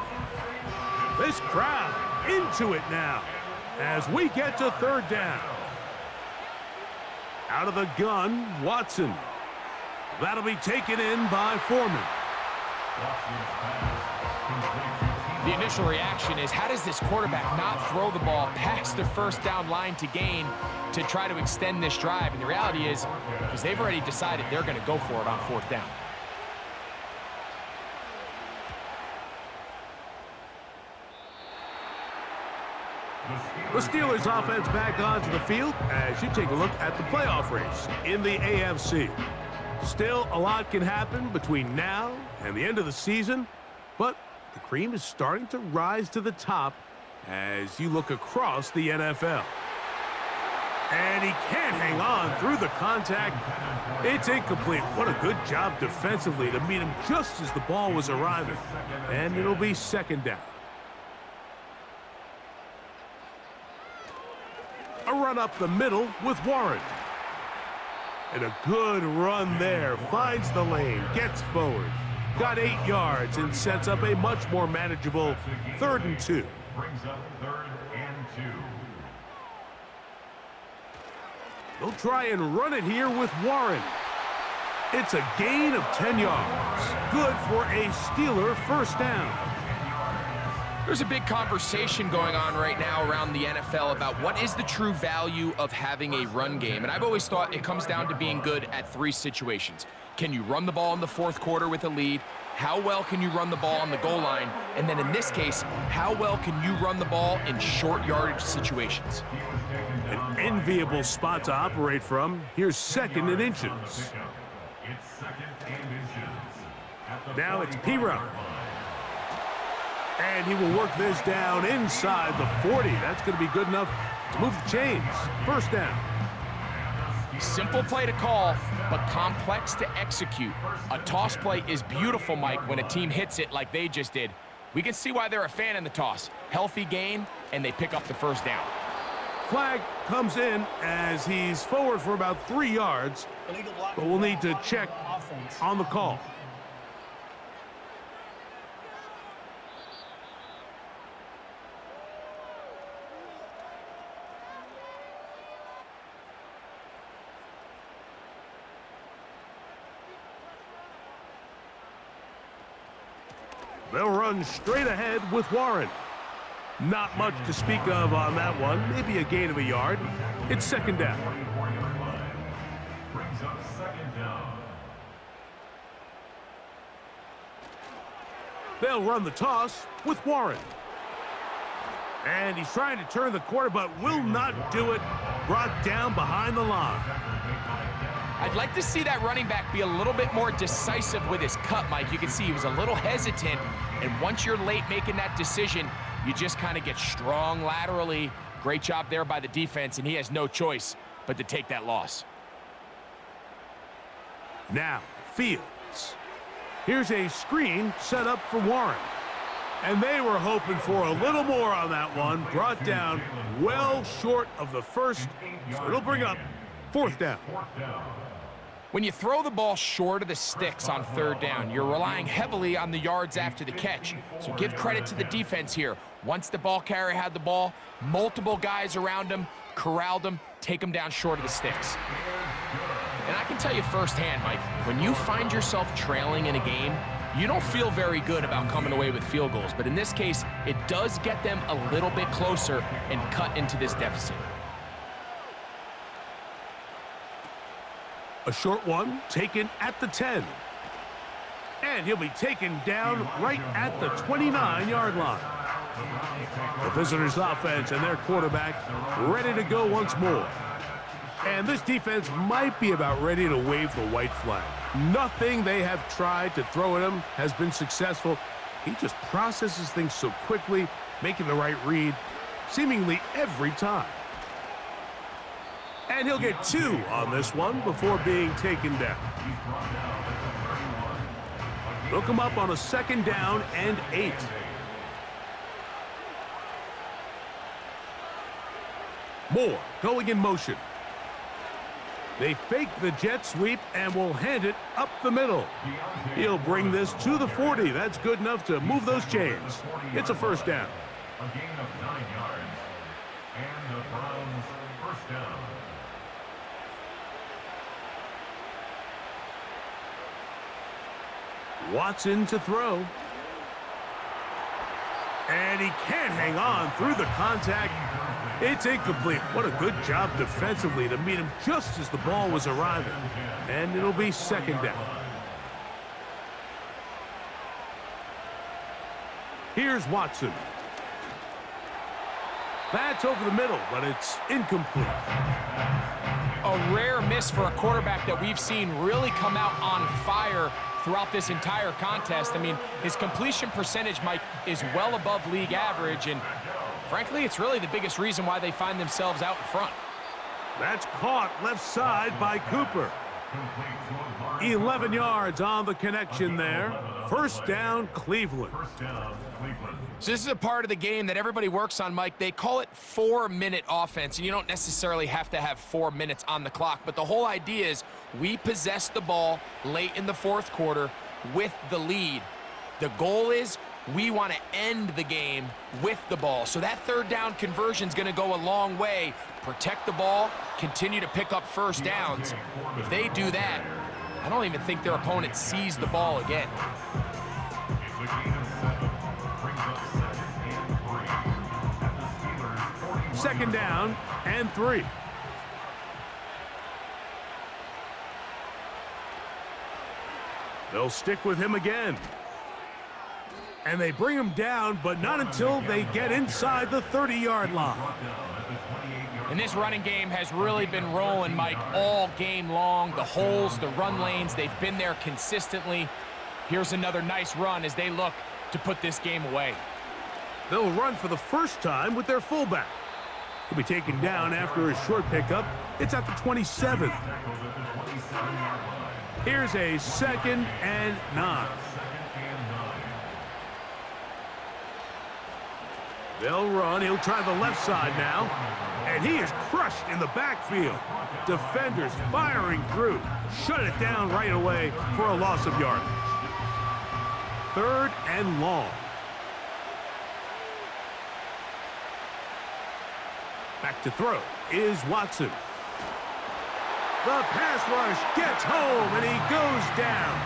This crowd into it now as we get to 3rd down. Out of the gun, Watson. That'll be taken in by Foreman. The initial reaction is, how does this quarterback not throw the ball past the 1st down line to gain to try to extend this drive? And the reality is, because they've already decided they're going to go for it on 4th down. The Steelers offense back onto the field as you take a look at the playoff race in the AFC. Still, a lot can happen between now and the end of the season, but the cream is starting to rise to the top as you look across the NFL. And he can't hang on through the contact. It's incomplete. What a good job defensively to meet him just as the ball was arriving. And it'll be 2nd down. A run up the middle with Warren. And a good run there. Finds the lane, gets forward. Got 8 yards and sets up a much more manageable 3rd and 2. Brings up 3rd and 2. They'll try and run it here with Warren. It's a gain of 10 yards. Good for a Steeler 1st down. There's a big conversation going on right now around the NFL about what is the true value of having a run game. And I've always thought it comes down to being good at three situations. Can you run the ball in the fourth quarter with a lead? How well can you run the ball on the goal line? And then in this case, how well can you run the ball in short yardage situations? An enviable spot to operate from. Here's second and inches. It's second and inches. Now it's P-Row. And he will work this down inside the 40. That's going to be good enough to move the chains. First down. Simple play to call, but complex to execute. A toss play is beautiful, Mike, when a team hits it like they just did. We can see why they're a fan in the toss. Healthy gain, and they pick up the first down. Flag comes in as he's forward for about 3 yards, but we'll need to check on the call. They'll run straight ahead with Warren. Not much to speak of on that one. Maybe a gain of a yard. It's second down. Brings up second down. They'll run the toss with Warren. And he's trying to turn the corner, but will not do it. Brought down behind the line. I'd like to see that running back be a little bit more decisive with his cut, Mike. You can see he was a little hesitant, and once you're late making that decision, you just kind of get strong laterally. Great job there by the defense, and he has no choice but to take that loss. Now, Fields. Here's a screen set up for Warren. And they were hoping for a little more on that one. Brought down well short of the first, so it'll bring up fourth down. When you throw the ball short of the sticks on third down, you're relying heavily on the yards after the catch. So give credit to the defense here. Once the ball carrier had the ball, multiple guys around him, corralled him, take him down short of the sticks. And I can tell you firsthand, Mike, when you find yourself trailing in a game, you don't feel very good about coming away with field goals. But in this case, it does get them a little bit closer and cut into this deficit. A short one taken at the 10. And he'll be taken down right at the 29-yard line. The visitors' offense and their quarterback ready to go once more. And this defense might be about ready to wave the white flag. Nothing they have tried to throw at him has been successful. He just processes things so quickly, making the right read seemingly every time. And he'll get 2 on this one before being taken down. They'll come up on a second down and 8. Moore going in motion. They fake the jet sweep and will hand it up the middle. He'll bring this to the 40. That's good enough to move those chains. It's a first down. A gain of 9 yards. And the Browns first down. Watson to throw. And he can't hang on through the contact. It's incomplete. What a good job defensively to meet him just as the ball was arriving. And it'll be second down. Here's Watson. That's over the middle, but it's incomplete. A rare miss for a quarterback that we've seen really come out on fire throughout this entire contest. I mean, his completion percentage, Mike, is well above league average, and frankly, it's really the biggest reason why they find themselves out in front. That's caught left side by Cooper. 11 yards on the connection there. First down, Cleveland. So this is a part of the game that everybody works on, Mike. They call it 4-minute offense, and you don't necessarily have to have 4 minutes on the clock, but the whole idea is we possess the ball late in the fourth quarter with the lead. The goal is we want to end the game with the ball. So that third down conversion is going to go a long way. Protect the ball, continue to pick up first downs. If they do that, I don't even think their opponent sees the ball again. Second down and 3. They'll stick with him again. And they bring him down, but not until they get inside the 30-yard line. And this running game has really been rolling, Mike, all game long. The holes, the run lanes, they've been there consistently. Here's another nice run as they look to put this game away. They'll run for the first time with their fullback. He'll be taken down after a short pickup. It's at the 27. Here's a 2nd and 9. They'll run. He'll try the left side now. And he is crushed in the backfield. Defenders firing through. Shut it down right away for a loss of yardage. 3rd and long. Back to throw is Watson. The pass rush gets home, and he goes down.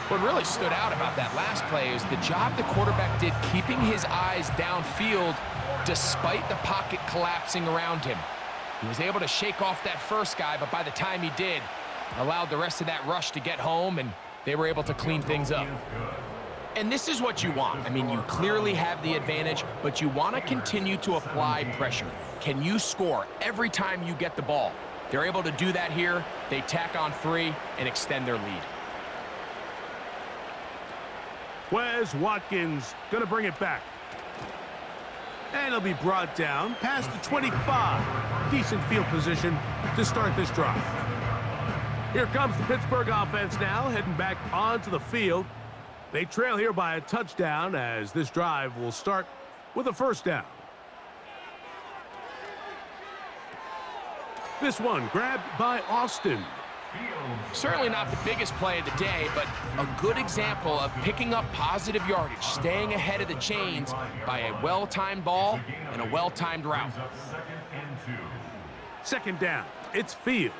What really stood out about that last play is the job the quarterback did keeping his eyes downfield despite the pocket collapsing around him. He was able to shake off that first guy, but by the time he did, allowed the rest of that rush to get home, and they were able to clean things up. And this is what you want. I mean, you clearly have the advantage, but you want to continue to apply pressure. Can you score every time you get the ball? They're able to do that here. They tack on 3 and extend their lead. Wes Watkins going to bring it back. And he'll be brought down past the 25. Decent field position to start this drive. Here comes the Pittsburgh offense now, heading back onto the field. They trail here by a touchdown as this drive will start with a first down. This one grabbed by Austin. Certainly not the biggest play of the day, but a good example of picking up positive yardage, staying ahead of the chains by a well-timed ball and a well-timed route. Second down, it's Fields.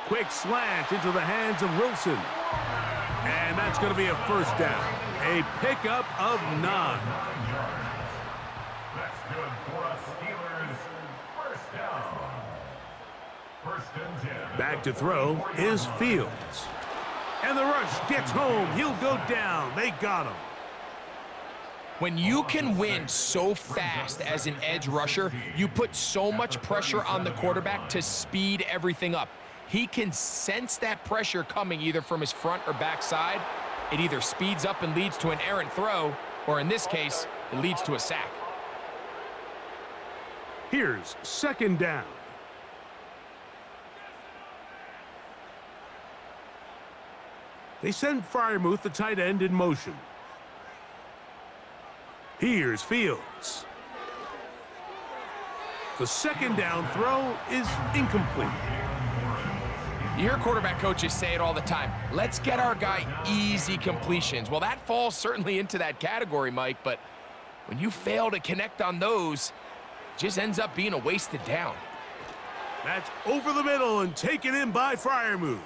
Quick slant into the hands of Wilson. And that's going to be a first down. A pickup of 9. That's good for a Steelers first down. First and 10. Back to throw is Fields. And the rush gets home. He'll go down. They got him. When you can win so fast as an edge rusher, you put so much pressure on the quarterback to speed everything up. He can sense that pressure coming either from his front or back side. It either speeds up and leads to an errant throw, or in this case, it leads to a sack. Here's second down. They send Freiermuth, the tight end, in motion. Here's Fields. The second down throw is incomplete. You hear quarterback coaches say it all the time. Let's get our guy easy completions. Well, that falls certainly into that category, Mike, but when you fail to connect on those, it just ends up being a wasted down. That's over the middle and taken in by Freiermuth.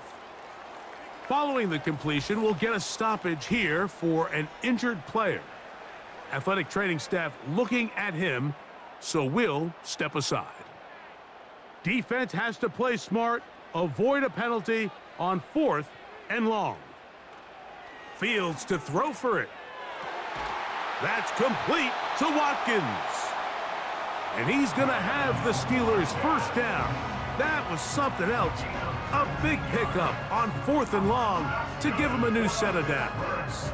Following the completion, we'll get a stoppage here for an injured player. Athletic training staff looking at him, so we'll step aside. Defense has to play smart, avoid a penalty on 4th and long. Fields to throw for it. That's complete to Watkins. And he's going to have the Steelers first down. That was something else. A big pickup on 4th and long to give him a new set of downs.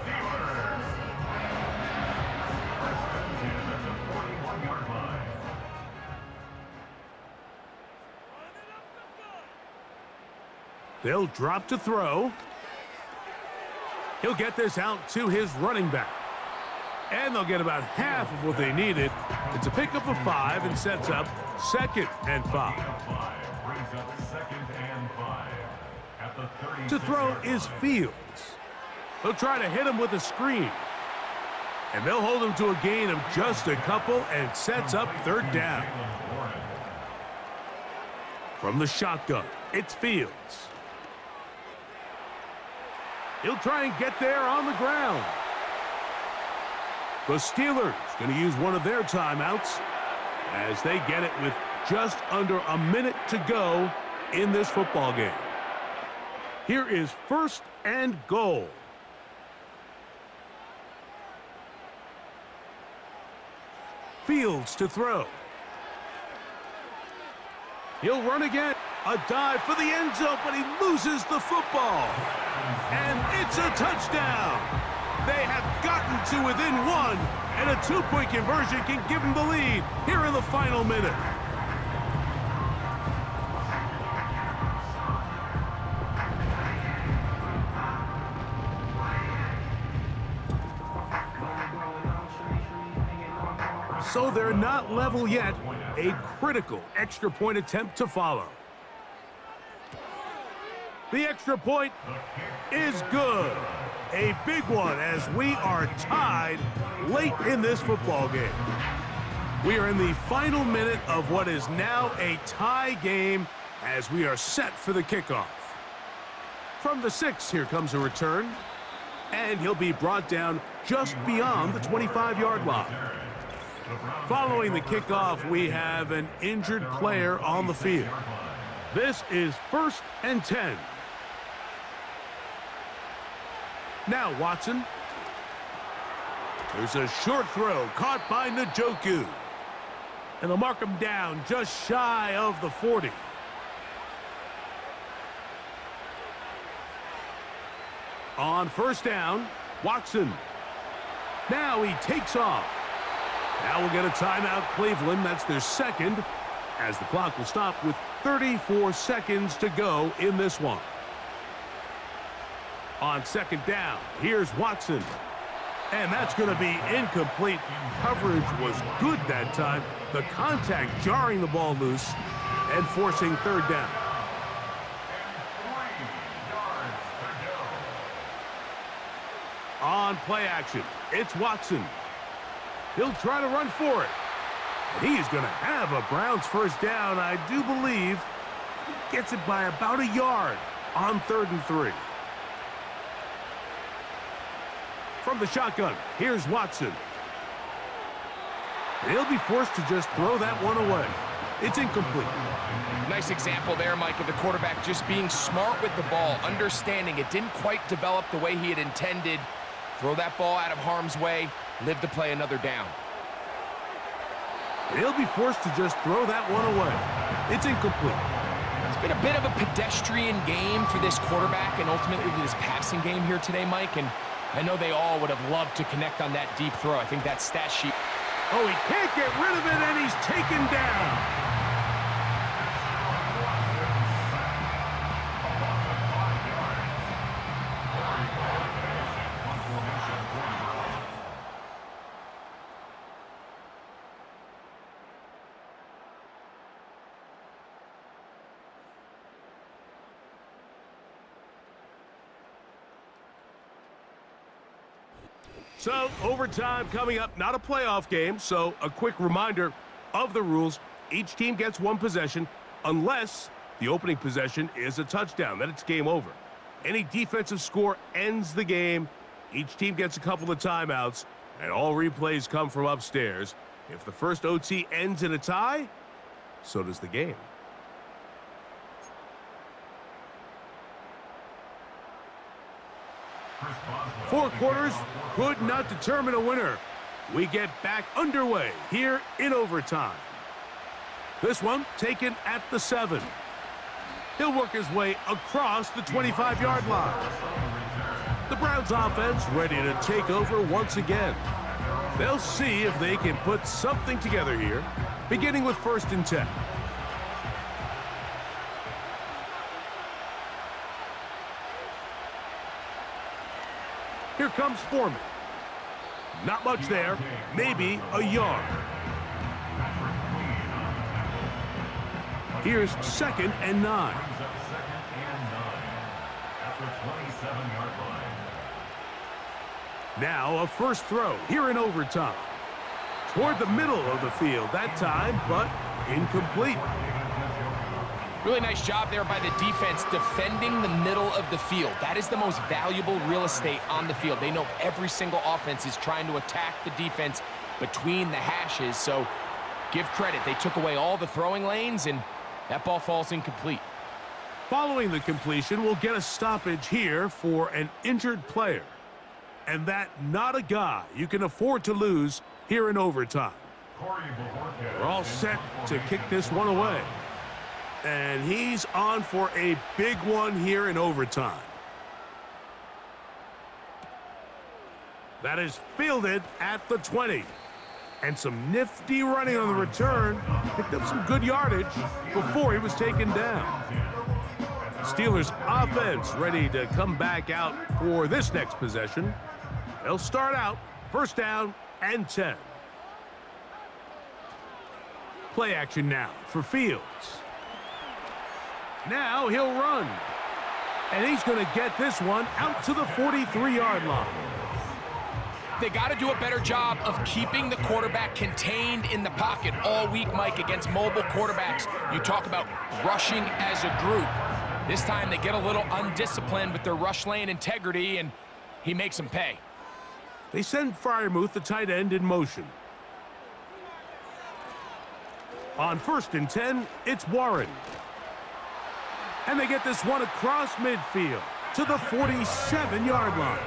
They'll drop to throw. He'll get this out to his running back. And they'll get about half of what they needed. It's a pickup of 5 and sets up 2nd and 5. To throw is Fields. They'll try to hit him with a screen. And they'll hold him to a gain of just a couple and sets up 3rd down. From the shotgun, it's Fields. He'll try and get there on the ground. The Steelers going to use one of their timeouts. as they get it with just under a minute to go in this football game. Here is 1st and goal. Fields to throw. He'll run again. A dive for the end zone, but he loses the football. And it's a touchdown. They have gotten to within one, and a 2-point conversion can give them the lead here in the final minute. So they're not level yet. A critical extra point attempt to follow. The extra point is good. A big one as we are tied late in this football game. We are in the final minute of what is now a tie game as we are set for the kickoff. From the 6, here comes a return. And he'll be brought down just beyond the 25-yard line. Following the kickoff, we have an injured player on the field. This is 1st and 10. Now Watson. There's a short throw caught by Njoku. And they'll mark him down just shy of the 40. On 1st down, Watson. Now he takes off. Now we'll get a timeout, Cleveland. That's their 2nd, as the clock will stop with 34 seconds to go in this one. On 2nd down, here's Watson. And that's going to be incomplete. Coverage was good that time. The contact jarring the ball loose and forcing 3rd down. On play action, it's Watson. He'll try to run for it. And he is going to have a Browns 1st down. I do believe he gets it by about a yard on 3rd and 3. From the shotgun, here's Watson. And he'll be forced to just throw that one away. It's incomplete. Nice example there, Mike, of the quarterback just being smart with the ball, understanding it didn't quite develop the way he had intended. Throw that ball out of harm's way, live to play another down. He'll be forced to just throw that one away. It's incomplete. It's been a bit of a pedestrian game for this quarterback and ultimately this passing game here today, Mike, and I know they all would have loved to connect on that deep throw. I think that stat sheet. Oh, he can't get rid of it, and he's taken down. So, overtime coming up, not a playoff game, so a quick reminder of the rules. Each team gets one possession unless the opening possession is a touchdown. Then it's game over. Any defensive score ends the game. Each team gets a couple of timeouts, and all replays come from upstairs. If the first OT ends in a tie, so does the game. Four quarters could not determine a winner. We get back underway here in overtime. This one taken at the 7. He'll work his way across the 25-yard line. The Browns offense ready to take over once again. They'll see if they can put something together here, beginning with 1st and 10. Here comes Foreman. Not much there, maybe a yard. Here's 2nd and 9. Now a first throw here in overtime. Toward the middle of the field that time, but incomplete. Really nice job there by the defense defending the middle of the field. That is the most valuable real estate on the field. They know every single offense is trying to attack the defense between the hashes. So give credit. They took away all the throwing lanes, and that ball falls incomplete. Following the completion, we'll get a stoppage here for an injured player. And that not a guy you can afford to lose here in overtime. We're all set to kick this one away. And he's on for a big one here in overtime. That is fielded at the 20. And some nifty running on the return. Picked up some good yardage before he was taken down. Steelers offense ready to come back out for this next possession. They'll start out first down and 10. Play action now for Fields. Now he'll run. And he's going to get this one out to the 43-yard line. They got to do a better job of keeping the quarterback contained in the pocket all week, Mike, against mobile quarterbacks. You talk about rushing as a group. This time they get a little undisciplined with their rush lane integrity, and he makes them pay. They send Freiermuth, the tight end, in motion. On first and 10, it's Warren. And they get this one across midfield to the 47-yard line.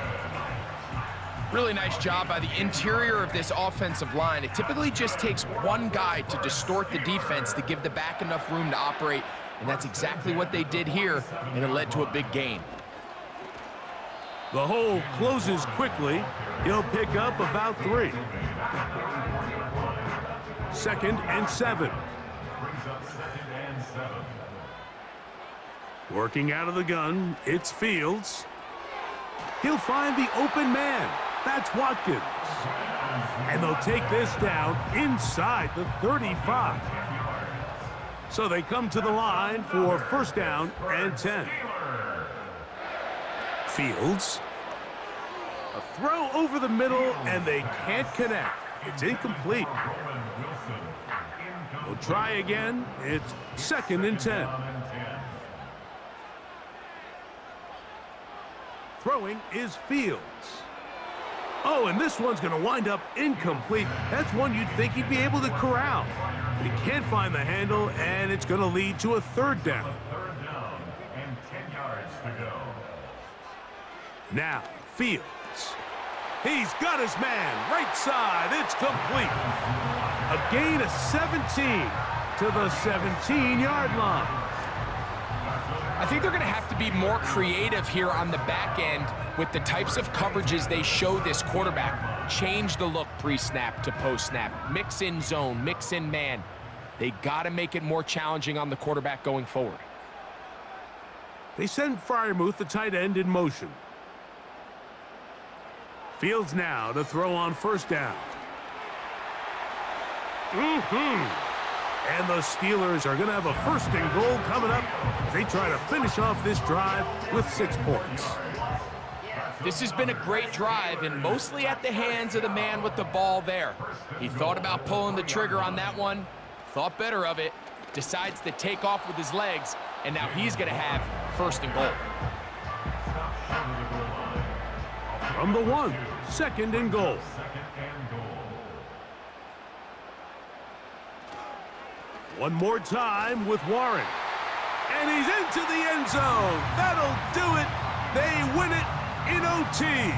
Really nice job by the interior of this offensive line. It typically just takes one guy to distort the defense to give the back enough room to operate, and that's exactly what they did here, and it led to a big gain. The hole closes quickly. He'll pick up about 3. 2nd and 7. Working out of the gun, it's Fields. He'll find the open man. That's Watkins. And they'll take this down inside the 35. So they come to the line for first down and 10. Fields. A throw over the middle, and they can't connect. It's incomplete. We'll try again. It's 2nd and 10. Throwing is Fields. Oh, and this one's going to wind up incomplete. That's one you'd think he'd be able to corral. But he can't find the handle, and it's going to lead to a 3rd down. And 10 yards to go. Now, Fields. He's got his man. Right side. It's complete. A gain of 17 to the 17-yard line. I think they're going to have to be more creative here on the back end with the types of coverages they show this quarterback. Change the look pre-snap to post-snap. Mix in zone, mix in man. They got to make it more challenging on the quarterback going forward. They send Freiermuth, the tight end, in motion. Fields now to throw on first down. And the Steelers are going to have a 1st and goal coming up as they try to finish off this drive with 6 points. This has been a great drive, and mostly at the hands of the man with the ball there. He thought about pulling the trigger on that one, thought better of it, decides to take off with his legs, and now he's going to have 1st and goal. From the 1, 2nd and goal. One more time with Warren. And he's into the end zone. That'll do it. They win it in OT.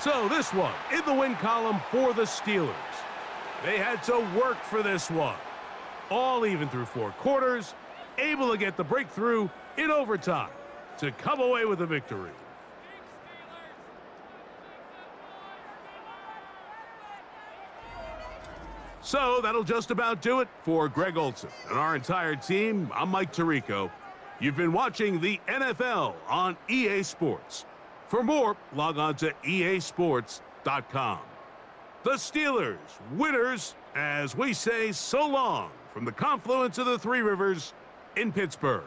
So this one in the win column for the Steelers. They had to work for this one. All even through 4 quarters, able to get the breakthrough in overtime to come away with a victory. So that'll just about do it for Greg Olson and our entire team. I'm Mike Tirico. You've been watching the NFL on EA Sports. For more, log on to easports.com. The Steelers, winners, as we say so long from the confluence of the 3 rivers in Pittsburgh.